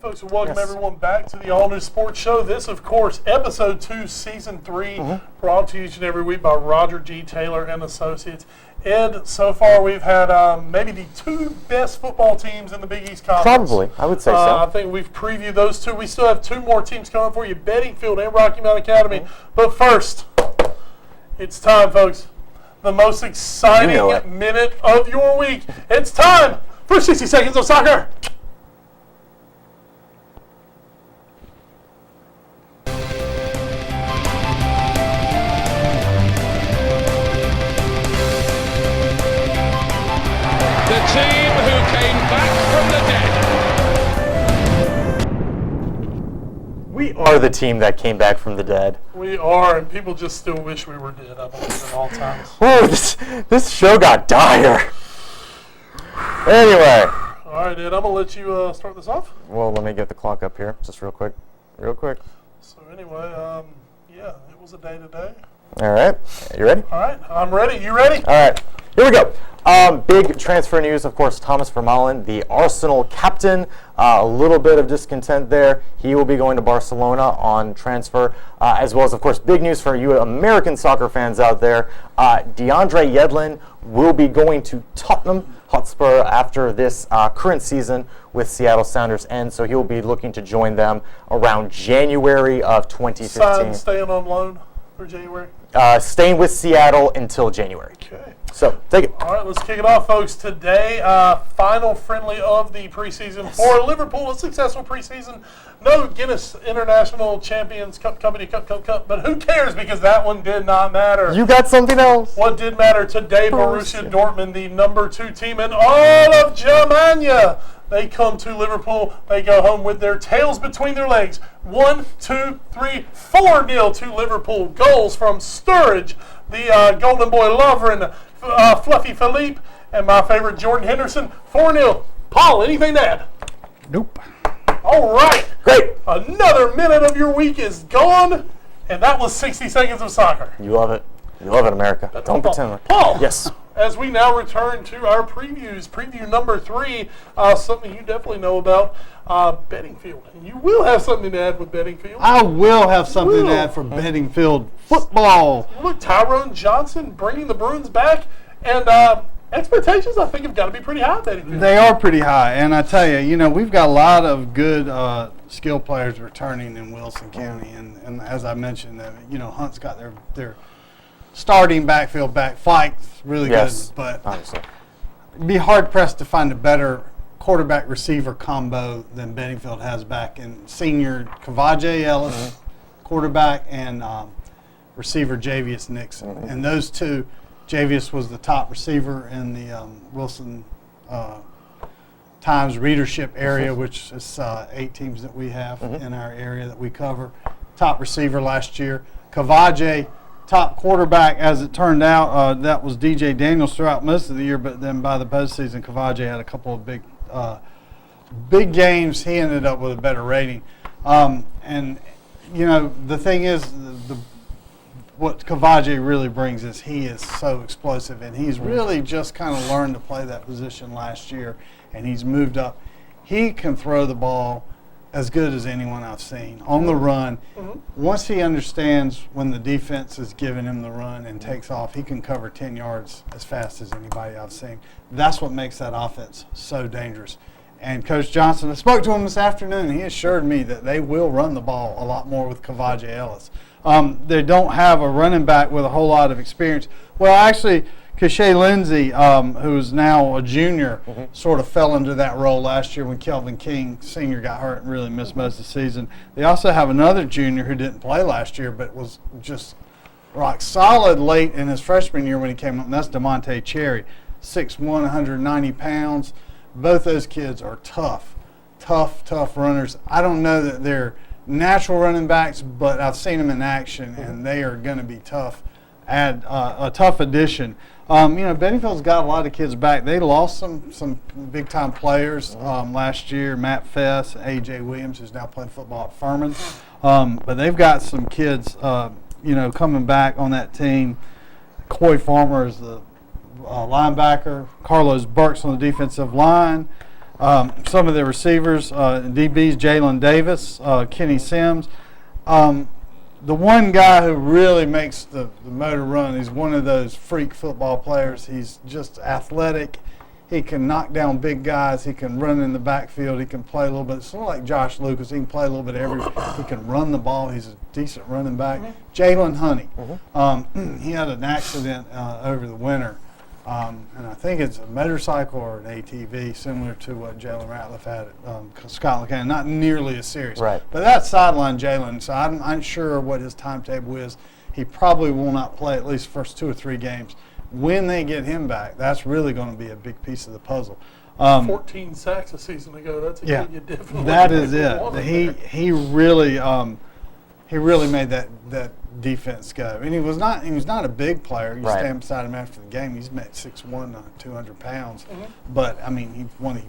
Folks, welcome Yes. everyone back to the All New Sports Show. This, of course, episode 2, season 3, brought to you each and every week by Roger G. Taylor and Associates. Ed, so far we've had maybe the 2 best football teams in the Big East Conference. Probably, I would say I so. think we've previewed those 2. We still have 2 more teams coming for you, Bedingfield and Rocky Mount Academy. But first, it's time, folks. The most exciting You know it. minute of your week. It's time for 60 Seconds of Soccer. are the team that came back from the dead. We are, and people just still wish we were dead, I believe, at all times. Whoa, this show got dire. Anyway. All right, Ed, I'm going to let you start this off. Well, let me get the clock up here, just real quick. So anyway, yeah, it was a day today. All right, you ready? All right, I'm ready. You ready? All right, here we go. Big transfer news, of course, Thomas Vermaelen, the Arsenal captain. A little bit of discontent there. He will be going to Barcelona on transfer, as well as, of course, big news for you American soccer fans out there. DeAndre Yedlin will be going to Tottenham Hotspur after this current season with Seattle Sounders ends, so he'll be looking to join them around January of 2015. Staying on loan for January? Staying with Seattle until January. Okay. So, take it. All right, let's kick it off, folks. Today, final friendly of the preseason for Liverpool. A successful preseason. No Guinness International Champions Cup, but who cares because that one did not matter. You got something else? What did matter today, Borussia Dortmund, the number 2 team in all of Germany. They come to Liverpool. They go home with their tails between their legs. 1, 2, 3, 4-0 to Liverpool. Goals from Sturridge, the Golden Boy Lovren, Fluffy Philippe, and my favorite Jordan Henderson. 4-0. Paul, anything to add? Nope. All right. Great. Another minute of your week is gone, and that was 60 seconds of soccer. You love it. You love it, America. Don't pretend. Paul. Yes. As we now return to our previews, preview number 3, something you definitely know about, Beddingfield. And you will have something to add with Beddingfield. I will have something to add for Beddingfield football. Look, Tyrone Johnson bringing the Bruins back, and expectations, I think, have got to be pretty high at Beddingfield. They are pretty high, and I tell you, we've got a lot of good skill players returning in Wilson County, and as I mentioned, Hunt's got their starting backfield back. Fike's really good, but obviously, it'd be hard pressed to find a better quarterback receiver combo than Beddingfield has back in senior Kavaje Ellis, quarterback, and receiver Javius Nixon. And those two, Javius was the top receiver in the Wilson Times readership area, which is 8 teams that we have in our area that we cover. Top receiver last year. Kavaje, top quarterback, as it turned out. That was DJ Daniels throughout most of the year, but then by the postseason, Kavaje had a couple of big games. He ended up with a better rating. And the thing is, what Kavaje really brings is he is so explosive, and he's really just kind of learned to play that position last year, and he's moved up. He can throw the ball as good as anyone I've seen on the run. Once he understands when the defense is giving him the run and takes off, he can cover 10 yards as fast as anybody I've seen. That's what makes that offense so dangerous. And Coach Johnson, I spoke to him this afternoon, and he assured me that they will run the ball a lot more with Kavaje Ellis. They don't have a running back with a whole lot of experience. Well, actually, Kashay Lindsey, who is now a junior, sort of fell into that role last year when Kelvin King Sr. got hurt and really missed most of the season. They also have another junior who didn't play last year but was just rock solid late in his freshman year when he came up, and that's DeMonte Cherry, 6'1", 190 pounds. Both those kids are tough runners. I don't know that they're natural running backs, but I've seen them in action, and they are going to be tough. A tough addition. Benningfield's got a lot of kids back. They lost some big-time players last year, Matt Fess, A.J. Williams, who's now playing football at Furman. But they've got some kids, coming back on that team. Coy Farmer is the linebacker. Carlos Burks on the defensive line. Some of the receivers, DBs, Jalen Davis, Kenny Sims. The one guy who really makes the motor run, he's one of those freak football players. He's just athletic. He can knock down big guys. He can run in the backfield. He can play a little bit. Sort of like Josh Lucas. He can play a little bit of everything. He can run the ball. He's a decent running back. Jalen Honey. He had an accident over the winter. And I think it's a motorcycle or an ATV, similar to what Jalen Ratliff had at Scotland County. Not nearly as serious. Right. But that's sideline Jalen, so I'm unsure what his timetable is. He probably will not play at least the first 2 or 3 games. When they get him back, that's really going to be a big piece of the puzzle. 14 sacks a season ago. That's a kid you definitely that is it. He really he really made that defense go. And he was not a big player. You stand beside him after the game. He's 6'1", 200 pounds. But I mean, he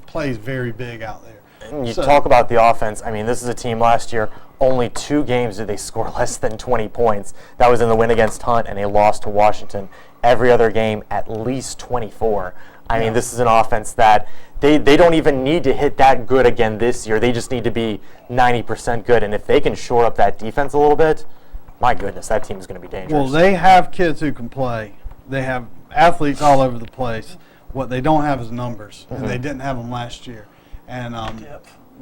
plays very big out there. And you talk about the offense. I mean, this is a team last year. Only 2 games did they score less than 20 points. That was in the win against Hunt, and they lost to Washington. Every other game, at least 24. I mean, this is an offense that they don't even need to hit that good again this year. They just need to be 90% good. And if they can shore up that defense a little bit, my goodness, that team is going to be dangerous. Well, they have kids who can play. They have athletes all over the place. What they don't have is numbers, and they didn't have them last year. And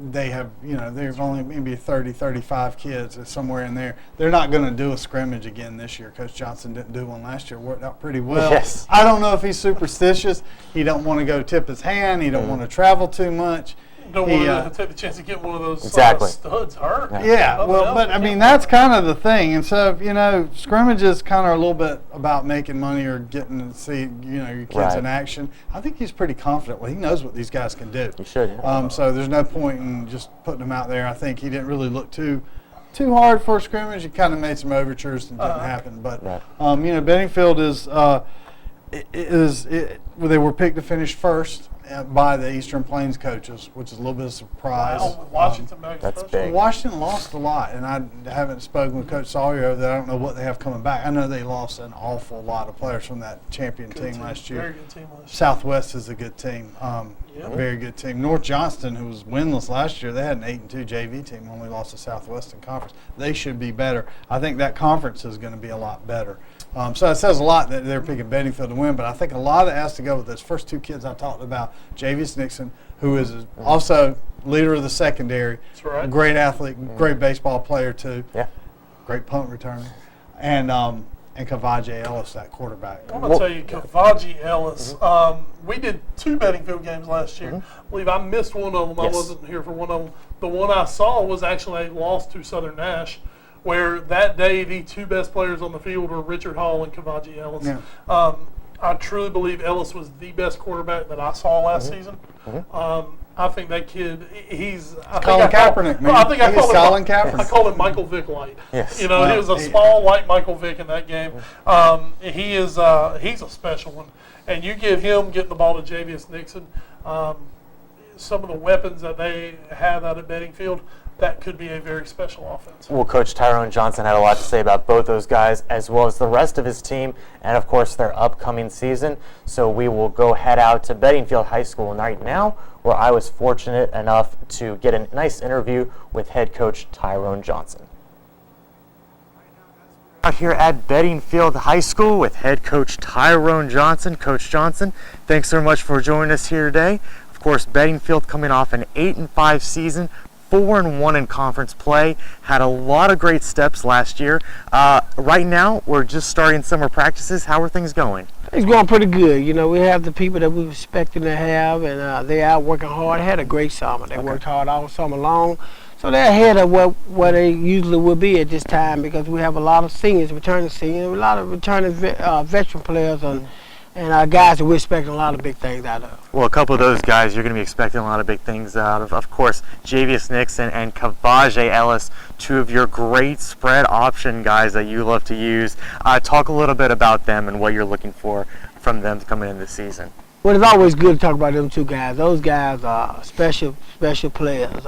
they have, there's only maybe 30, 35 kids or somewhere in there. They're not going to do a scrimmage again this year. Coach Johnson didn't do one last year. Worked out pretty well. Yes. I don't know if he's superstitious. He don't want to go tip his hand. He don't want to travel too much. Don't want to take the chance to get one of those studs hurt. Yeah, well, but I mean, that's kind of the thing. And so, scrimmages kind of are a little bit about making money or getting to see, your kids in action. I think he's pretty confident. Well, he knows what these guys can do. He should. So there's no point in just putting them out there. I think he didn't really look too hard for a scrimmage. He kind of made some overtures and didn't happen. But, Benningfield they were picked to finish first by the Eastern Plains coaches, which is a little bit of a surprise. Washington that's big. Washington lost a lot, and I haven't spoken with Coach Sawyer over that. I don't know what they have coming back. I know they lost an awful lot of players from that champion team last year. Very good team last year. Southwest is a good team, very good team. North Johnston, who was winless last year, they had an 8-2 JV team, only lost to Southwestern Conference. They should be better. I think that conference is going to be a lot better. So it says a lot that they're picking Benningfield to win, but I think a lot of it has to go with those first 2 kids I talked about. Javius Nixon, who is also leader of the secondary. That's right. Great athlete, great baseball player too. Yeah. Great punt returner. And Kavaje Ellis, that quarterback. I'm going to tell you, Kavaje Ellis, we did 2 Benningfield games last year. I believe I missed one of them. I wasn't here for one of them. The one I saw was actually a loss to Southern Nash, where that day the 2 best players on the field were Richard Hall and Kavaje Ellis. Yeah. I truly believe Ellis was the best quarterback that I saw last season. I think that kid, he's Colin Kaepernick, man. I think I Colin Kaepernick. I call him Michael Vick light. Yes. He was a small, light Michael Vick in that game. He's a special one. And you get him getting the ball to Javius Nixon, some of the weapons that they have out at Benningfield, that could be a very special offense. Well, Coach Tyrone Johnson had a lot to say about both those guys, as well as the rest of his team, and of course their upcoming season. So we will go head out to Bedingfield High School right now, where I was fortunate enough to get a nice interview with head coach Tyrone Johnson. Out here at Bedingfield High School with head coach Tyrone Johnson. Coach Johnson, thanks so much for joining us here today. Of course, Bedingfield coming off an 8-5 season, 4-1 in conference play, had a lot of great steps last year. Right now, we're just starting summer practices. How are things going? It's going pretty good. We have the people that we were expecting to have, and they're out working hard. Had a great summer. They worked hard all summer long. So they're ahead of what they usually would be at this time, because we have a lot of returning seniors, a lot of returning veteran players, and guys that we're expecting a lot of big things out of. Well, a couple of those guys you're going to be expecting a lot of big things out of. Of course, Javius Nixon and Kavaje Ellis, 2 of your great spread option guys that you love to use. Talk a little bit about them and what you're looking for from them coming in this season. Well, it's always good to talk about them 2 guys. Those guys are special players.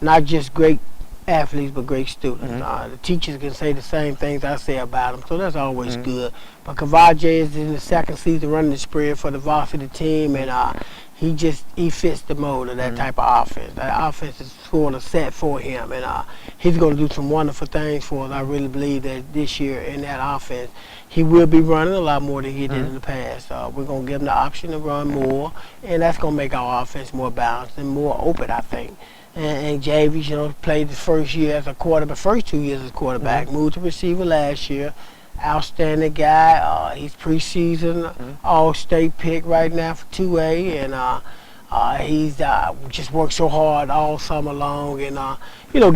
Not just great athletes, but great students. The teachers can say the same things I say about them, so that's always good. But Kavaje is in the 2nd season running the spread for the varsity team, and he fits the mold of that type of offense. That offense is sort of set for him, and he's going to do some wonderful things for us. I really believe that this year in that offense, he will be running a lot more than he did in the past. We're going to give him the option to run more, and that's going to make our offense more balanced and more open, I think. And Javius, played the first year as a quarterback, first 2 years as a quarterback, moved to receiver last year. Outstanding guy. He's preseason all-state pick right now for 2A, and he's just worked so hard all summer long, and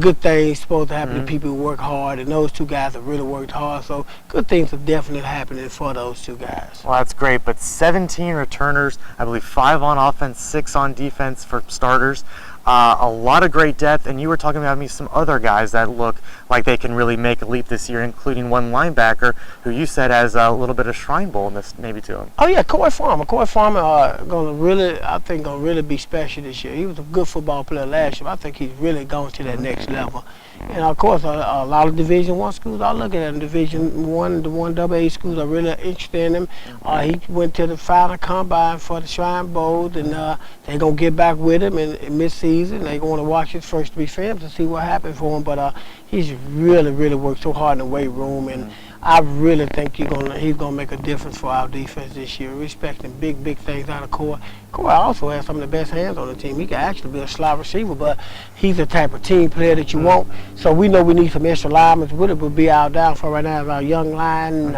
good things supposed to happen to people who work hard, and those 2 guys have really worked hard, so good things are definitely happening for those 2 guys. Well, that's great, but 17 returners, I believe 5 on offense, 6 on defense for starters. A lot of great depth, and you were talking about me some other guys that look like they can really make a leap this year, including one linebacker who you said has a little bit of Shrine Bowl-ness maybe to him. Oh yeah, Corey Farmer. Corey Farmer I think gonna really be special this year. He was a good football player last year. I think he's really going to that next level. And of course, a lot of Division I schools are looking at him. Division I, the 1AA schools are really interested in him. He went to the final combine for the Shrine Bowl, and they're gonna get back with him in mid-season. They're going to watch his first 3 films to see what happened for him. But he's really worked so hard in the weight room, and I really think he's gonna make a difference for our defense this year. We're expecting big things out of Corey. Corey also has some of the best hands on the team. He can actually be a slot receiver, but he's the type of team player that you want. So we know we need some extra linemen. What it would be our downfall right now is our young line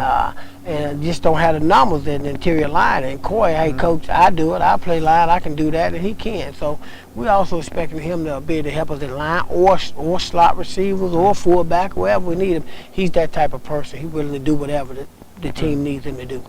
and just don't have the numbers in the interior line. And Corey, hey coach, I do it. I play line. I can do that, and he can. So we also expecting him to be able to help us in line or slot receivers or fullback, wherever we need him. He's that type of person. He's willing to do whatever the team needs him to do.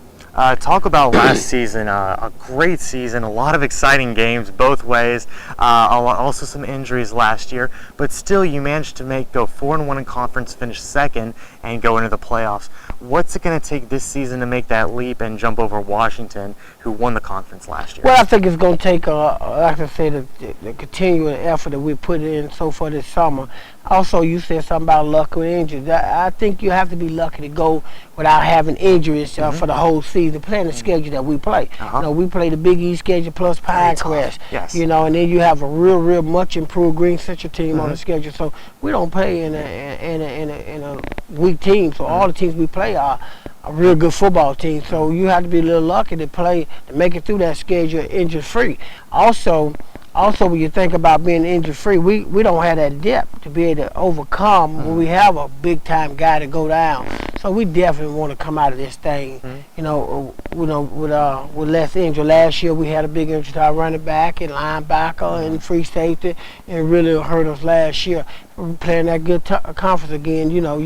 Talk about last season, a great season, a lot of exciting games both ways, also some injuries last year, but still you managed to go 4-1 in conference, finish second, and go into the playoffs. What's it going to take this season to make that leap and jump over Washington, who won the conference last year? Well, I think it's going to take, like I said, the continuing effort that we put in so far this summer. Also, you said something about luck or injuries. I think you have to be lucky to go without having injuries for the whole season, playing the schedule that we play. You know, we play the Big East schedule plus Pinecrest. Yes. You know, and then you have a real much improved Green Central team on the schedule. So we don't play in a weak team. So all the teams we play are a real good football team. So you have to be a little lucky to make it through that schedule injury free. Also, when you think about being injury-free, we don't have that depth to be able to overcome when we have a big-time guy to go down. So we definitely want to come out of this thing, with less injury. Last year we had a big injury to our running back and linebacker and free safety, and it really hurt us last year. We're playing that good conference again. You know,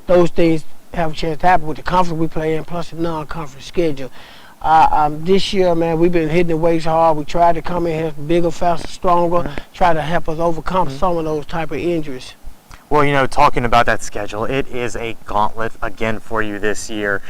those things have a chance to happen with the conference we play in, plus the non-conference schedule. This year, man, we've been hitting the weights hard. We tried to come in here bigger, faster, stronger, try to help us overcome some of those type of injuries. Well, talking about that schedule, it is a gauntlet again for you this year.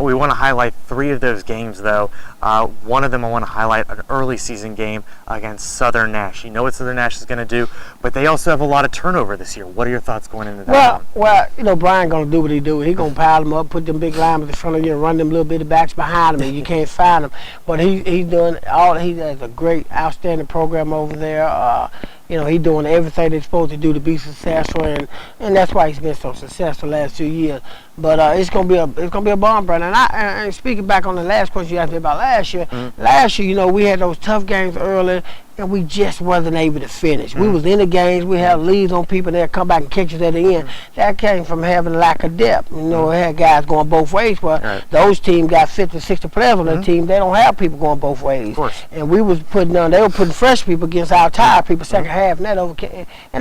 We want to highlight 3 of those games, though. One of them I want to highlight an early season game against Southern Nash. You know what Southern Nash is going to do, but they also have a lot of turnover this year. What are your thoughts going into that one? Well, Brian going to do what he do. He going to pile them up, put them big linemen in front of you, and run them little bitty backs behind him, and you can't find them. But he's doing he has a great, outstanding program over there. He's doing everything they're supposed to do to be successful, and that's why he's been so successful the last 2 years. But it's gonna be a bomb burner. And speaking back on the last question you asked me about last year, we had those tough games early, and we just wasn't able to finish. We was in the games, we had leads on people that come back and catch us at the end. That came from having lack of depth. We had guys going both ways, but those teams got 50, 60 players on their team. They don't have people going both ways. Of course. And they were putting fresh people against our tired people second half, and that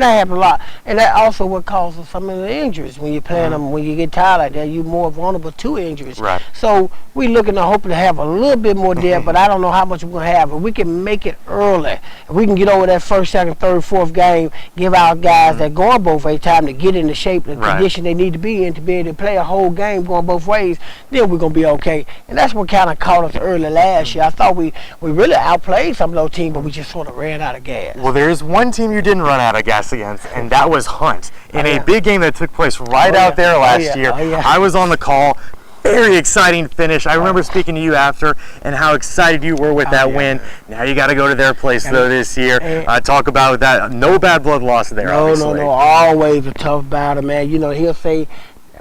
happened a lot. And that also what causes some of the injuries. When you're playing them, when you get tired like that, you're more vulnerable to injuries. Right. So we looking to hope to have a little bit more depth, but I don't know how much we're going to have. If we can make it early, if we can get over that first, second, third, fourth game, give our guys that going both ways time to get in the shape and the condition they need to be in to be able to play a whole game going both ways, then we're going to be okay. And that's what kind of caught us early last year. I thought we really outplayed some of those teams, but we just sort of ran out of gas. Well, there is one team you didn't run out of gas against, and that was Hunt. In a big game that took place out there last year. I was on the call. Very exciting finish. I remember speaking to you after and how excited you were with that win. Now you got to go to their place though this year. Talk about that. No bad blood loss there. No. Always a tough battle, man. He'll say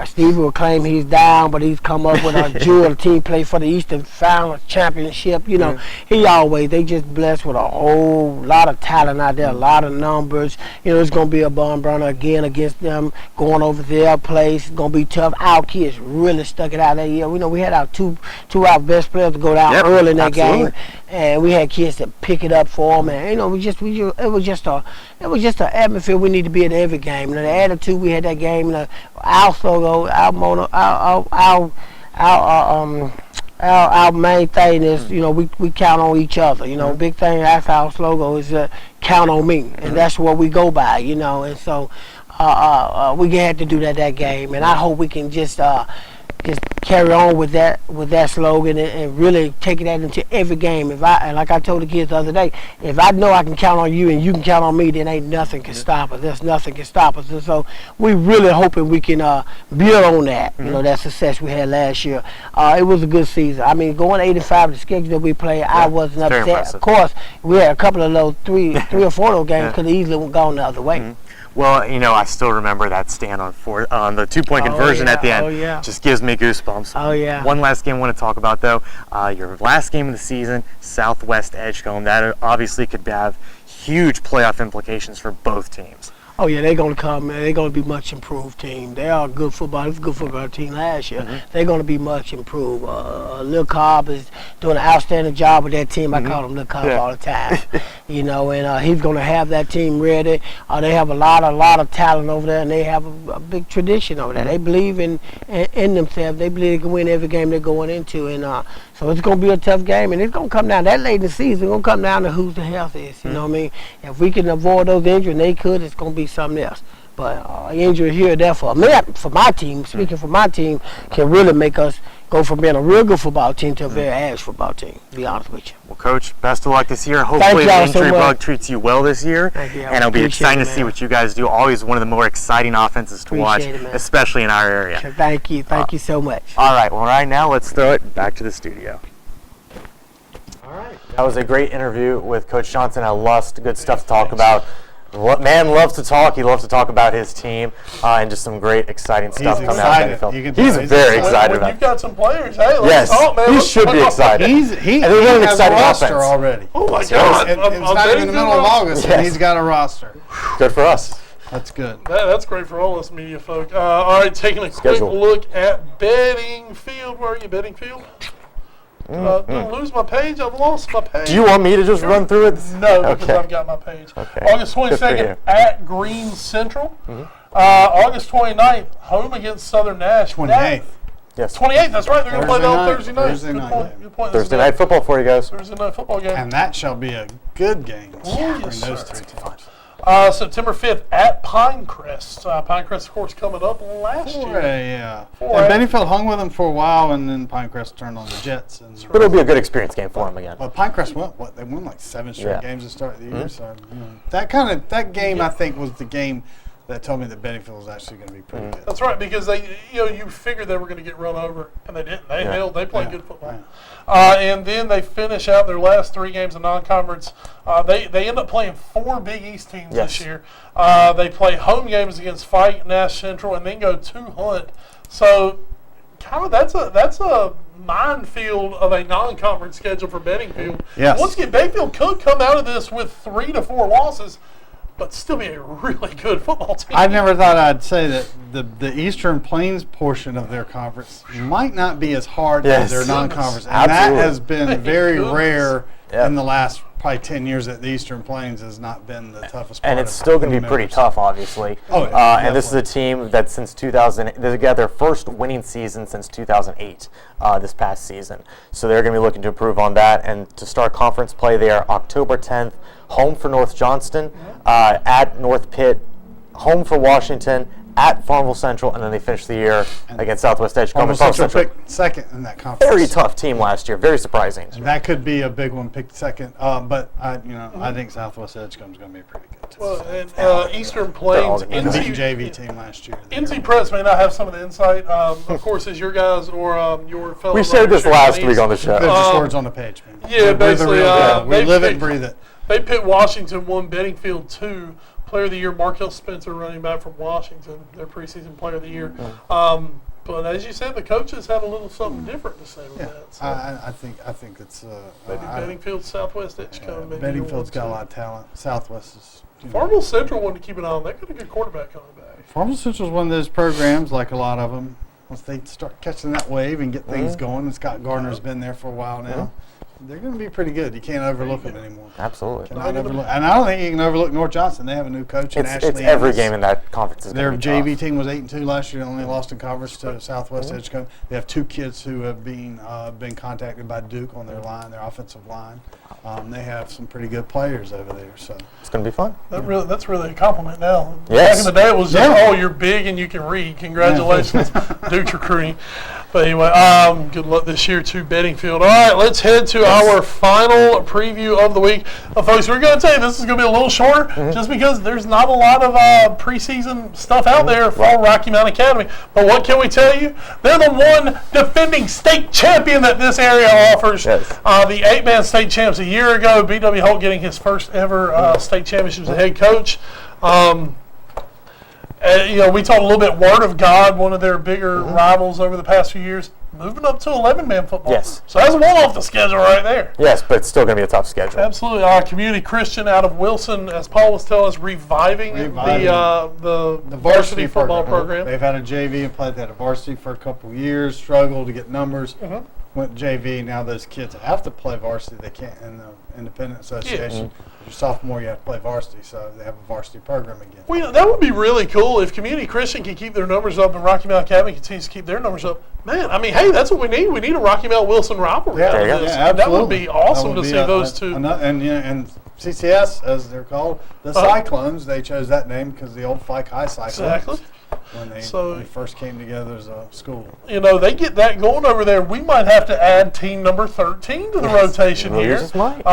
Steve will claim he's down, but he's come up with a jewel team play for the Eastern Final Championship. They just blessed with a whole lot of talent out there, a lot of numbers. It's going to be a bomb burner again against them, going over to their place. It's going to be tough. Our kids really stuck it out that year. We had our two of our best players to go down early in that game, and we had kids to pick it up for them. And it was just an atmosphere we need to be at every game. And the attitude we had that game, our our main thing is, we count on each other. Big thing, that's our slogan is count on me, and that's what we go by. And so we had to do that game, and I hope we can just carry on with that slogan and really take that into every game. And like I told the kids the other day, if I know I can count on you and you can count on me, then ain't nothing can stop us. There's nothing can stop us. And so we really hoping we can build on that. That success we had last year. It was a good season. I mean, going 85, the schedule that we played, I wasn't upset. Impressive. Of course, we had a couple of those three or four of those games could have easily gone the other way. Well, I still remember that stand on the 2-point conversion at the end. Oh, yeah. Just gives me goosebumps. Oh, yeah. One last game I want to talk about, though. Your last game of the season, Southwest Edgecombe. That obviously could have huge playoff implications for both teams. Oh yeah, they're gonna come, man. They're gonna be much improved team. They are a good football. It's a good football team last year. They're gonna be much improved. Lil Cobb is doing an outstanding job with that team. I call him Lil Cobb all the time. And he's gonna have that team ready. They have a lot of talent over there, and they have a big tradition over there. They believe in themselves. They believe they can win every game they're going into, and so it's gonna be a tough game, and it's gonna come down that late in the season. It's gonna come down to who's the healthiest. You know what I mean? If we can avoid those injuries, and they could, it's gonna be something else. But injury here or there for my team, speaking for my team, can really make us go from being a real good football team to a very average football team, to be honest with you. Well, Coach, best of luck this year. Hopefully the injury bug treats you well this year. Thank you. And it'll be exciting to see what you guys do. Always one of the more exciting offenses to watch, especially in our area. Thank you. Thank you so much. All right. Well, right now, let's throw it back to the studio. All right. That was a great interview with Coach Johnson. Lots of good stuff to talk about. Man loves to talk. He loves to talk about his team and just some great, exciting stuff coming out of Benfield. He's very excited about it. You've got some players. Hey, let's talk, man. He should be excited. He has a roster already. Oh, my God. It's not even the middle of August, and he's got a roster. Good for us. That's good. That's great for all us media folk. All right, taking a quick look at Beddingfield. Where are you, Beddingfield? Did I lose my page? I've lost my page. Do you want me to just run through it? No, because I've got my page. Okay. August 22nd at Green Central. August 29th, home against Southern Nash. 28th. Yes. 28th, that's right. They're going to play that on Thursday night. Good point. Thursday night football for you guys. Thursday night football game. And that shall be a good game between those three teams. September 5th at Pinecrest. Pinecrest, of course, coming up last year. Yeah. And Bennyfield hung with them for a while, and then Pinecrest turned on the Jets. But it'll be a good experience game for them again. Well, Pinecrest won. They won like 7 straight games to start the year. So that game, I think, was the game that told me that Bennyfield was actually going to be pretty good. That's right, because you figured they were going to get run over, and they didn't. They played good football. And then they finish out their last 3 games of non-conference. They end up playing 4 Big East teams this year. They play home games against Fight, Nash Central, and then go to Hunt. So, kind of that's a minefield of a non-conference schedule for Beddingfield. Yes. Once again, Beddingfield could come out of this with 3 to 4 losses, but still be a really good football team. I never thought I'd say that the Eastern Plains portion of their conference might not be as hard as their non-conference. And that has been very rare in the last probably 10 years that the Eastern Plains has not been the toughest part. And it's still going to be pretty tough, obviously. And this is a team that since 2000, they got their first winning season since 2008, this past season. So they're going to be looking to improve on that. And to start conference play, they are October 10th, home for North Johnston, at North Pitt, home for Washington, at Farmville Central, and then they finish the year against Southwest Edgecombe. Farmville Central picked second in that conference. Very tough team last year. Very surprising. And that could be a big one, picked second. But I think Southwest Edgecombe is going to be pretty good too. Well, and Eastern Plains, and the JV team last year. NC Press may not have some of the insight, of course, as your guys or your fellow. We shared this last week on the show. They're just words on the page, man. Yeah, basically, we live it and breathe it. They pit Washington 1, Beddingfield 2. Player of the Year, Markel Spencer, running back from Washington, their preseason Player of the Year. But as you said, the coaches had a little something different to say with that. So I think it's maybe Beddingfield, Southwest Edgecombe. Beddingfield's got a lot of talent. Southwest is. Farmville Central wanted to keep an eye on. They got a good quarterback coming back. Farmville Central is one of those programs, like a lot of them. Once they start catching that wave and get things going, and Scott Gardner's been there for a while now. They're going to be pretty good. You can't overlook them anymore. Absolutely. Cannot overlook, and I don't think you can overlook North Johnson. They have a new coach. It's every game in that conference is Their gonna be JV tough. team was 8-2 last year. Only lost in conference to Southwest Edgecombe. They have 2 kids who have been contacted by Duke on their line, their offensive line. They have some pretty good players over there. So It's going to be fun. That's really a compliment now. Yes. Back in the day, it was just, oh, you're big and you can read. Congratulations, Duke's recruiting. But anyway, good luck this year to Bedingfield. All right, let's head to our final preview of the week. Folks, we're going to tell you this is going to be a little shorter just because there's not a lot of preseason stuff out there for Rocky Mount Academy. But what can we tell you? They're the one defending state champion that this area offers. Yes. The 8-man state champs a year ago, B.W. Holt getting his first ever state championship as a head coach. We talked a little bit Word of God, one of their bigger rivals over the past few years, moving up to 11-man football. Yes. So that's one off the schedule right there. Yes, but it's still going to be a tough schedule. Absolutely. Community Christian out of Wilson, as Paul was telling us, reviving the varsity football program. They've had a JV and played. They had a varsity for a couple of years, struggled to get numbers. Went JV. Now those kids have to play varsity. They can't in the independent association. Your sophomore, you have to play varsity, so they have a varsity program again. Well, that would be really cool if Community Christian can keep their numbers up and Rocky Mount Academy continues to keep their numbers up. Man, I mean, hey, that's what we need. We need a Rocky Mount Wilson rivalry. Yeah, out of this. absolutely. That would be awesome to see those two. And CCS, as they're called, the Cyclones, they chose that name because the old Fike High Cyclones. Exactly. When they first came together as a school. They get that going over there. We might have to add team number 13 to the rotation here. Just might.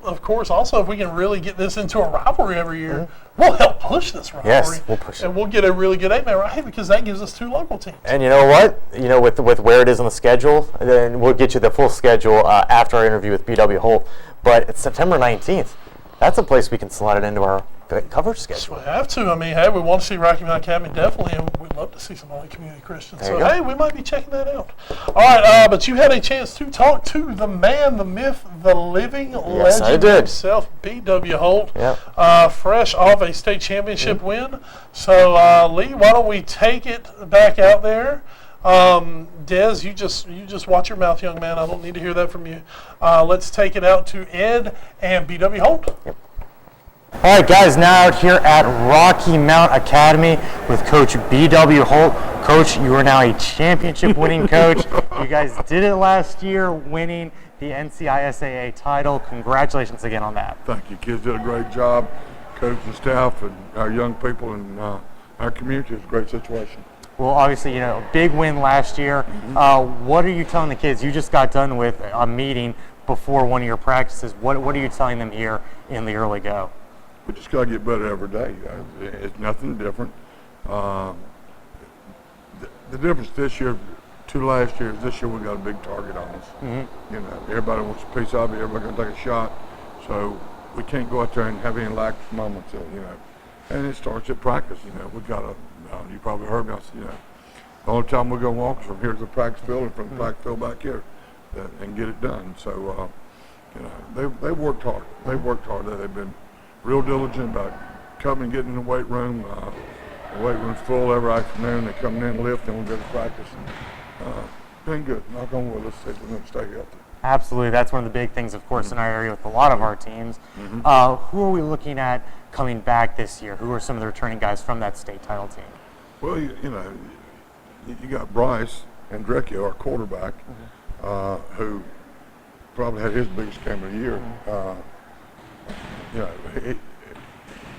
Of course, also, if we can really get this into a rivalry every year, we'll help push this rivalry. Yes, we'll push it. And we'll get a really good 8-man right because that gives us 2 local teams. And you know what? With where it is on the schedule, then we'll get you the full schedule after our interview with B.W. Holt. But it's September 19th. That's a place we can slide it into our coverage schedule. We have to. I mean, hey, we want to see Rocky Mount Academy definitely, and we'd love to see some other community Christians. So, hey, we might be checking that out. All right, but you had a chance to talk to the man, the myth, the living legend himself, B.W. Holt, fresh off a state championship win. So, Lee, why don't we take it back out there? Des, you just watch your mouth, young man. I don't need to hear that from you. Let's take it out to Ed and B.W. Holt. Yep. All right, guys, now out here at Rocky Mount Academy with Coach B.W. Holt. Coach, you are now a championship-winning coach. You guys did it last year, winning the NCISAA title. Congratulations again on that. Thank you. Kids did a great job. Coach and staff and our young people and our community is a great situation. Well, obviously, big win last year. What are you telling the kids? You just got done with a meeting before one of your practices. What are you telling them here in the early go? We just got to get better every day. It's nothing different. The difference this year to last year is this year we got a big target on us. Everybody wants a piece of it. Everybody going to take a shot. So we can't go out there and have any lax moments. And it starts at practice. We got to. You probably heard me. The only time we're going to walk is from here to the practice field and from the practice field back here, and get it done. So they've worked hard. They've worked hard. They've been real diligent about coming and getting in the weight room. The weight room's full every afternoon. They're coming in and lifting. We go to practice. Been good. Knock on wood. Let's see if we're going to stay healthy. Absolutely. That's one of the big things, of course, in our area with a lot of our teams. Who are we looking at coming back this year? Who are some of the returning guys from that state title team? Well, you got Bryce Andrecchio, our quarterback, who probably had his biggest game of the year.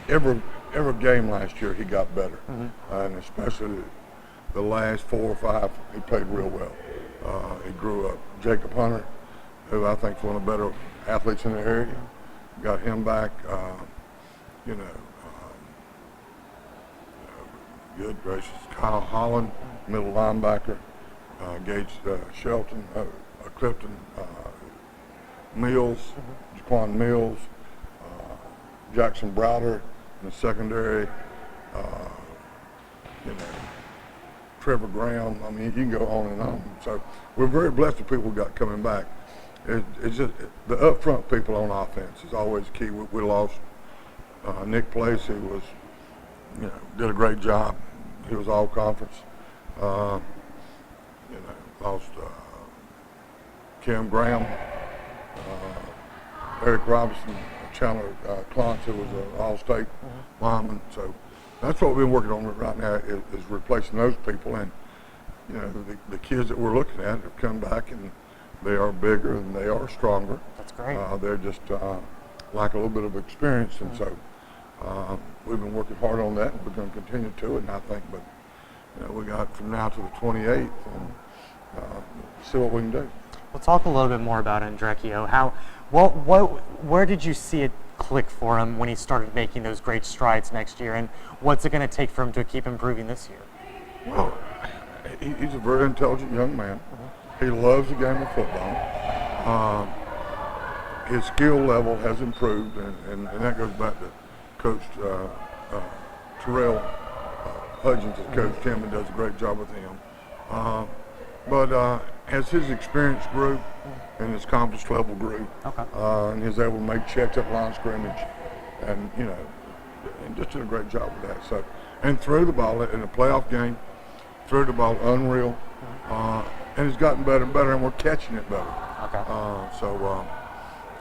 Every game last year he got better, and especially the last 4 or 5, he played real well. He grew up. Jacob Hunter, who I think is one of the better athletes in the area, got him back. Good gracious. Kyle Holland, middle linebacker. Gage Shelton, Clifton Mills, Jaquan Mills, Jackson Browder in the secondary. Trevor Graham. I mean, you can go on and on. So we're very blessed with people we got coming back. It's just the up front people on offense is always key. We lost Nick Place, who was, did a great job. He was all conference. Lost Kim Graham, Eric Robinson, Chandler Clance, who was an all-state lineman. So that's what we've been working on right now is replacing those people. And, you know, the kids that we're looking at have come back and they are bigger and they are stronger. That's great. They're just lack a little bit of experience. And so we've been working hard on that and we're going to continue to it. And I think, but, you know, we got from now to the 28th and see what we can do. We'll talk a little bit more about Andrecchio. Where did you see it click for him when he started making those great strides next year, and what's it going to take for him to keep improving this year? Well, he's a very intelligent young man. He loves the game of football. His skill level has improved, and that goes back to Coach Terrell Hudgens has coached him and does a great job with him. But as his experience grew and his confidence level grew, and he was able to make checks at line of scrimmage, and you know, and just did a great job with that. So, and threw the ball in a playoff game, threw the ball unreal, and he's gotten better and better, and we're catching it better. So,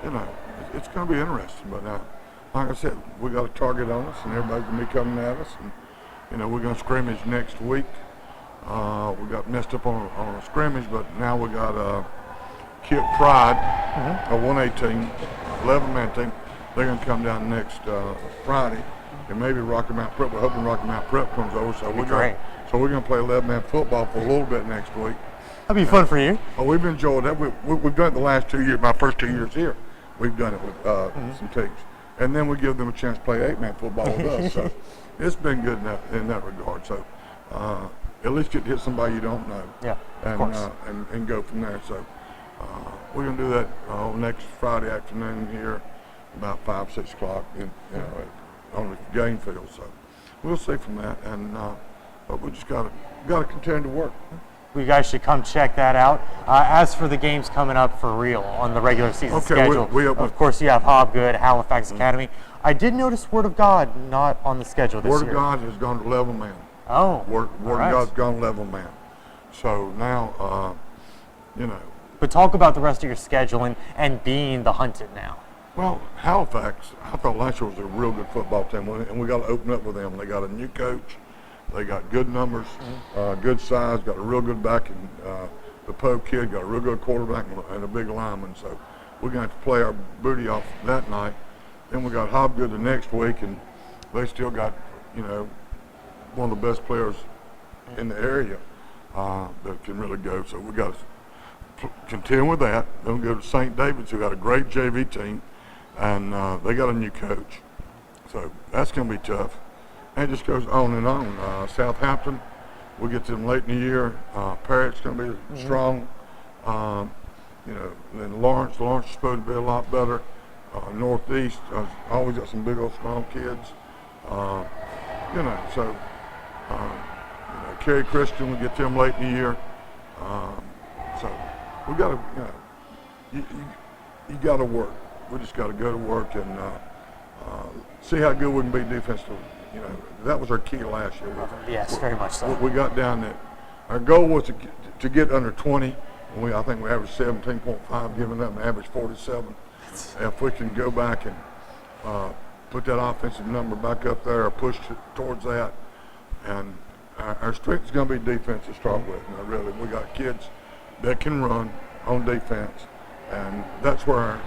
you know, it's going to be interesting. But like I said, we got a target on us, and everybody's going to be coming at us, and you know, we're going to scrimmage next week. We got messed up on a scrimmage, but now we got Kip Pride, a 1A team, 11-man team. They're going to come down next Friday, and maybe Rocky Mount Prep. We're hoping Rocky Mount Prep comes over, so we're going to play 11-man football for a little bit next week. That'd be fun for you. Oh, we've enjoyed that. We've done it the last 2 years. My first 2 years here, we've done it with some teams, and then we give them a chance to play 8-man football with us. So it's been good in that regard. So. At least get to hit somebody you don't know, and go from there. So we're gonna do that next Friday afternoon here, about 5, 6 o'clock, on the game field. So we'll see from that, and but we just gotta continue to work. You guys should come check that out. As for the games coming up for real on the regular season schedule, of course you have Hobgood, Halifax Academy. I did notice Word of God not on the schedule this year. Word of God has gone to 11-man. Oh, Word of God's gone 11-man. So now, you know. But talk about the rest of your schedule and being the hunted now. Well, Halifax, I thought last year was a real good football team, and we got to open up with them. They got a new coach. They got good numbers, good size, got a real good back, and the Poe kid got a real good quarterback and a big lineman. So we're going to have to play our booty off that night. Then we got Hobgood the next week, and they still got, you know, one of the best players in the area that can really go. So we got to continue with that. Then we go to St. David's, who got a great JV team, and they got a new coach. So that's going to be tough. And it just goes on and on. Southampton, we'll get to them late in the year. Parrott's going to be strong. You know, then Lawrence is supposed to be a lot better. Northeast, always got some big old strong kids. You know, so. You know, Kerry Christian, we get them late in the year. So we got to, you know, you got to work. We just got to go to work and see how good we can be defensively. You know, that was our key last year. Yes, very much so. We got down there. Our goal was to get under 20. And I think we averaged 17.5, giving up an average 47. If we can go back and put that offensive number back up there or push towards that, and our strength is going to be defense to start with. You know, really, we got kids that can run on defense, and that's where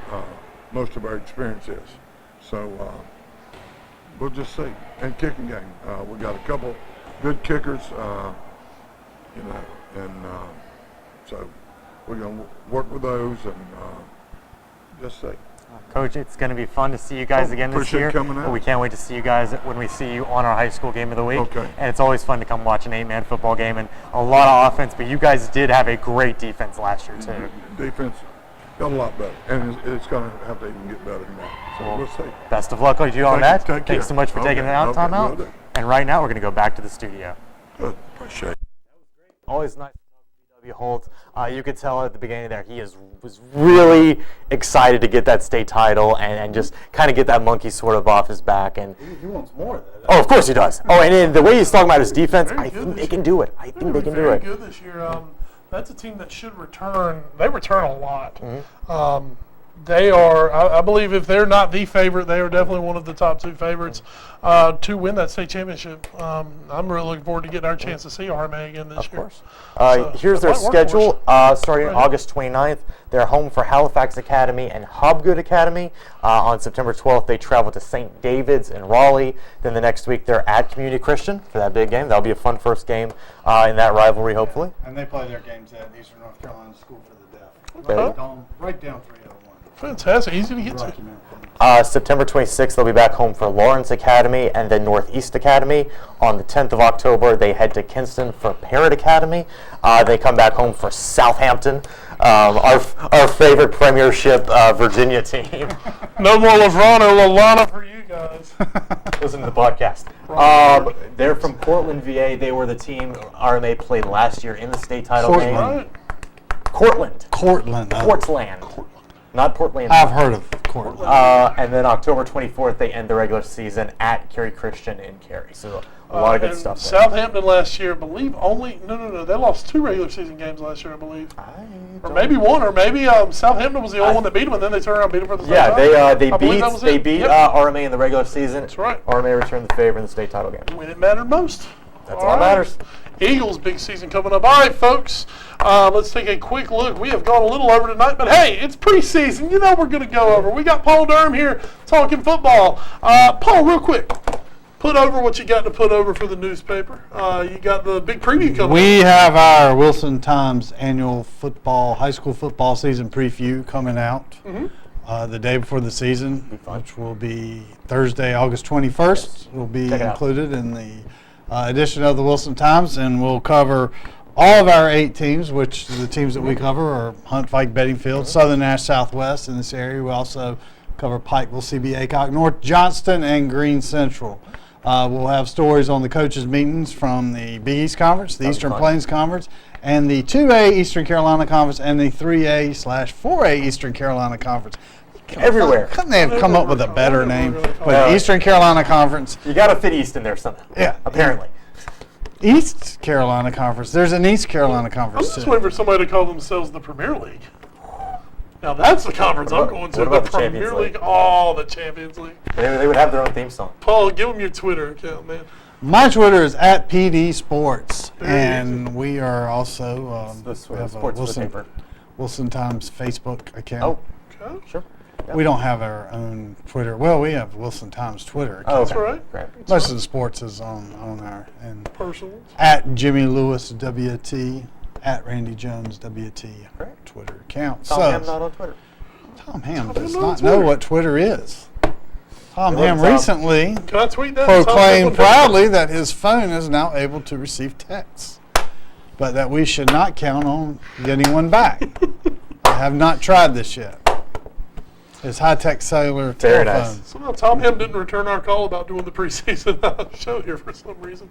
most of our experience is. So we'll just see. And kicking game, we got a couple good kickers, you know, and so we're going to work with those and just see. Coach, it's going to be fun to see you guys again this year. Coming out. We can't wait to see you guys when we see you on our high school game of the week. Okay. And it's always fun to come watch an 8-man football game and a lot of offense, but you guys did have a great defense last year too. Defense got a lot better, and it's going to have to even get better than that. So we'll see. Best of luck to you on that. Thanks so much for taking the time out. Will do. And right now we're going to go back to the studio. Good. Appreciate it. Always nice to talk to B.W. Holt. You could tell at the beginning there he was really excited to get that state title and just kind of get that monkey sort of off his back. And He wants more of that. oh, of course he does. Oh, and then the way he's talking about his defense, I think they can do it. I think they can do it. Very good this year. That's a team that should return. They return a lot. They are, I believe, if they're not the favorite, they are definitely one of the top 2 favorites to win that state championship. I'm really looking forward to getting our chance to see RMA again this year. Of course. Here's their schedule. Starting August 29th, they're home for Halifax Academy and Hobgood Academy. On September 12th, they travel to St. David's in Raleigh. Then the next week, they're at Community Christian for that big game. That'll be a fun first game in that rivalry, hopefully. And they play their games at Eastern North Carolina School for the Deaf. Okay. Right down 301. Fantastic. Easy to get to. September 26th, they'll be back home for Lawrence Academy and then Northeast Academy. On the 10th of October, they head to Kinston for Parrott Academy. They come back home for Southampton, our favorite Premiership Virginia team. No more LeBron or Lalana for you guys. Listen to the podcast. They're from Cortland, VA. They were the team RMA played last year in the state title game. Cortland. Portland. Not Portland. I've heard of Cortland. And then October 24th, they end the regular season at Cary Christian in Cary. So a lot of good stuff there. Southampton last year, I believe no. They lost 2 regular season games last year, I believe. Or maybe 1, or maybe Southampton was the only one that beat them, and then they turned around and beat them for the third time. Yeah, they beat RMA in the regular season. That's right. RMA returned the favor in the state title game. When it mattered most. That's all that matters. Eagles, big season coming up. All right, folks, let's take a quick look. We have gone a little over tonight, but hey, it's preseason. You know we're going to go over. We got Paul Durham here talking football. Paul, real quick, put over what you got to put over for the newspaper. You got the big preview coming We have our Wilson Times annual high school football season preview coming out the day before the season, which will be Thursday, August 21st. Will be included in the edition of the Wilson Times, and we'll cover all of our 8 teams, which the teams that we cover are Hunt, Fike, Beddingfield, Southern Nash, Southwest in this area. We also cover Pikeville, CB, Aycock, North Johnston, and Green Central. We'll have stories on the coaches' meetings from the Big East Conference, the Eastern Plains Conference, and the 2A Eastern Carolina Conference, and the 3A/4A Eastern Carolina Conference. Everywhere. Couldn't they have come up with a better name? But the Eastern Carolina Conference. You got to fit East in there somehow. Yeah. Apparently. East Carolina Conference. There's an East Carolina Conference. I'm just waiting for somebody to call themselves the Premier League. Now that's the conference I'm going to. What about the the Champions Premier League. League? Oh, the Champions League. They would have their own theme song. Paul, give them your Twitter account, man. My Twitter is at PD Sports, and we are also we have a Wilson Times Facebook account. Oh, okay. Sure. Yep. We don't have our own Twitter. Well, we have Wilson Times Twitter account. Oh, that's right. Great. Most of the sports is on our personal. At Jimmy Lewis WT, at Randy Jones WT Twitter account. Tom Ham not on Twitter. Tom Ham does not know what Twitter is. Tom Ham recently proclaimed proudly that his phone is now able to receive texts, but that we should not count on getting one back. I have not tried this yet. His high-tech cellular telephone. Nice. Somehow Tom Ham didn't return our call about doing the preseason show here for some reason.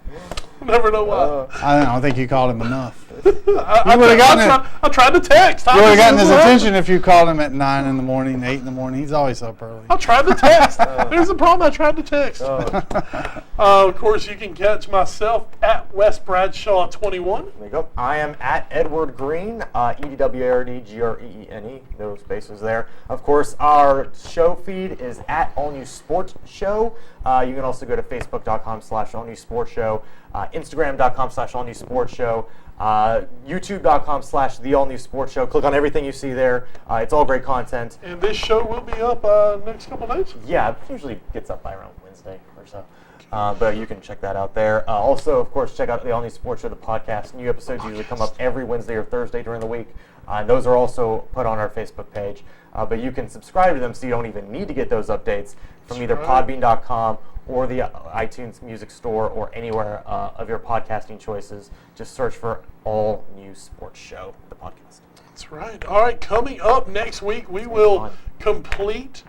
I never know why. I don't think you called him enough. I tried to text. You would have gotten his attention if you called him at 9 in the morning, 8 in the morning. He's always up early. I tried to text. There's the problem. I tried to text. Of course, you can catch myself at West Bradshaw 21. There you go. I am at Edward Green, EDWARDGREENE. No spaces there. Of course, our show feed is at All New Sports Show. You can also go to Facebook.com/All New Sports Show, Instagram.com/All New Sports Show, YouTube.com/The All New Sports Show. Click on everything you see there. It's all great content. And this show will be up next couple days? Yeah, it usually gets up by around Wednesday or so. But you can check that out there. Also, of course, check out the All New Sports Show, the podcast. New episodes usually come up every Wednesday or Thursday during the week. Those are also put on our Facebook page. But you can subscribe to them so you don't even need to get those updates from either Podbean.com or the iTunes Music Store or anywhere of your podcasting choices. Just search for All New Sports Show, the podcast. That's right. All right, coming up next week, we will complete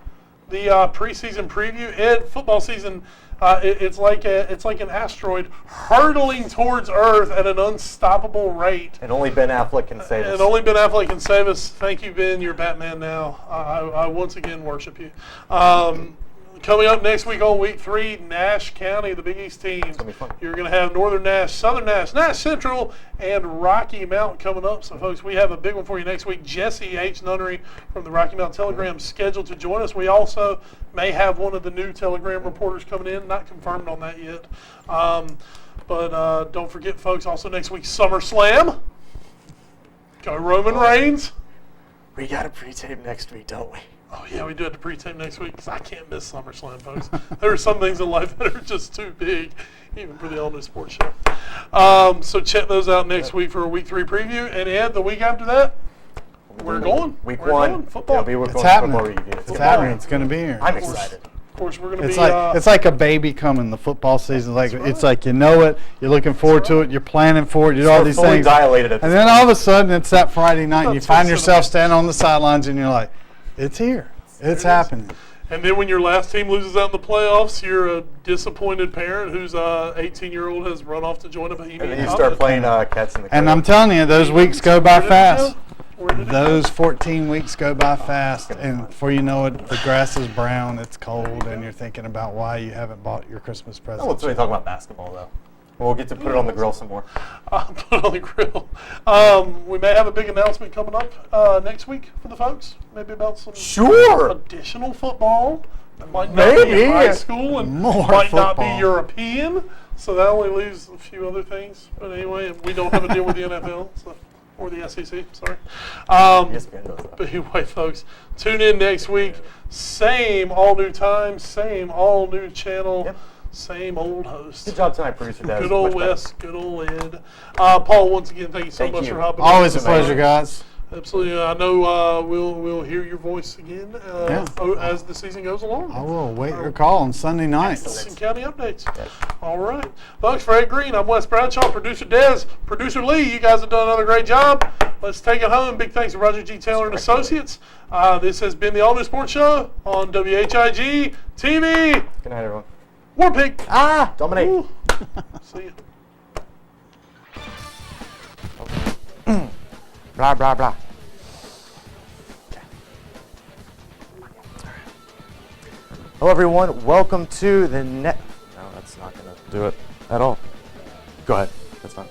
the preseason preview. And football season, it's like an asteroid hurtling towards Earth at an unstoppable rate. And only Ben Affleck can save us. And only Ben Affleck can save us. Thank you, Ben. You're Batman now. I once again worship you. Coming up next week on week 3, Nash County, the Big East teams. gonna be fun. You're going to have Northern Nash, Southern Nash, Nash Central, and Rocky Mount coming up. So, folks, we have a big one for you next week. Jesse H. Nunnery from the Rocky Mount Telegram scheduled to join us. We also may have one of the new Telegram reporters coming in. Not confirmed on that yet. But don't forget, folks, also next week, SummerSlam. Go Roman Reigns. We got a pre-tape next week, don't we? Oh, yeah, we do have to pre-tape next week because I can't miss SummerSlam, folks. There are some things in life that are just too big, even for the All New Sports Show. So check those out next week for a Week 3 preview. And Ed, the week after that, we're going. Week We're 1. going. Football. It's happening. It's happening. It's going to be here. I'm excited. Of course, we're going to It's be. like it's like a baby coming. The football season, it's like you know it. You're looking forward to it. You're planning for it. You do all these fully things. dilated at And this then point. all of a sudden, it's that Friday night, and you That's find what's yourself standing on the sidelines, and you're like, "It's here. It's happening." And then when your last team loses out in the playoffs, you're a disappointed parent whose 18-year-old has run off to join a Bohemian. And then you start playing Cats in the And Cradle. I'm telling you, those weeks go by Where did it fast. go? Where did it Those 14 weeks go by fast, and before you know it, the grass is brown, it's cold, and you're thinking about why you haven't bought your Christmas Oh, present. let's really talk about basketball, though. We'll get to put it on the grill some more. Put it on the grill. We may have a big announcement coming up next week for the folks. Maybe about some additional football. That might not be high school and More might not be football. European. So that only leaves a few other things. But anyway, we don't have a deal with the NFL or the SEC. Sorry. ESPN does that. But anyway, folks, tune in next week. Same all new time, same all new channel. Yep. Same old host. Good job tonight, producer Des. Good old Much better. Wes, good old Ed. Paul, once again, thank you so Thank much you. for hopping Always a on. pleasure, guys. Absolutely. I know we'll hear your voice again Yeah. as the season goes along. I will wait your call on Sunday nights. Some county updates. All right. Folks, for Ed Green, I'm Wes Bradshaw, producer Des, producer Lee. You guys have done another great job. Let's take it home. Big thanks to Roger G. Taylor and Associates. This has been the All New Sports Show on WHIG TV. Good night, everyone. War Pig. Dominate. Ooh. See you. Blah, blah, blah. Hello, everyone. Welcome to the net. No, that's not going to do it at all. Go ahead. That's fine.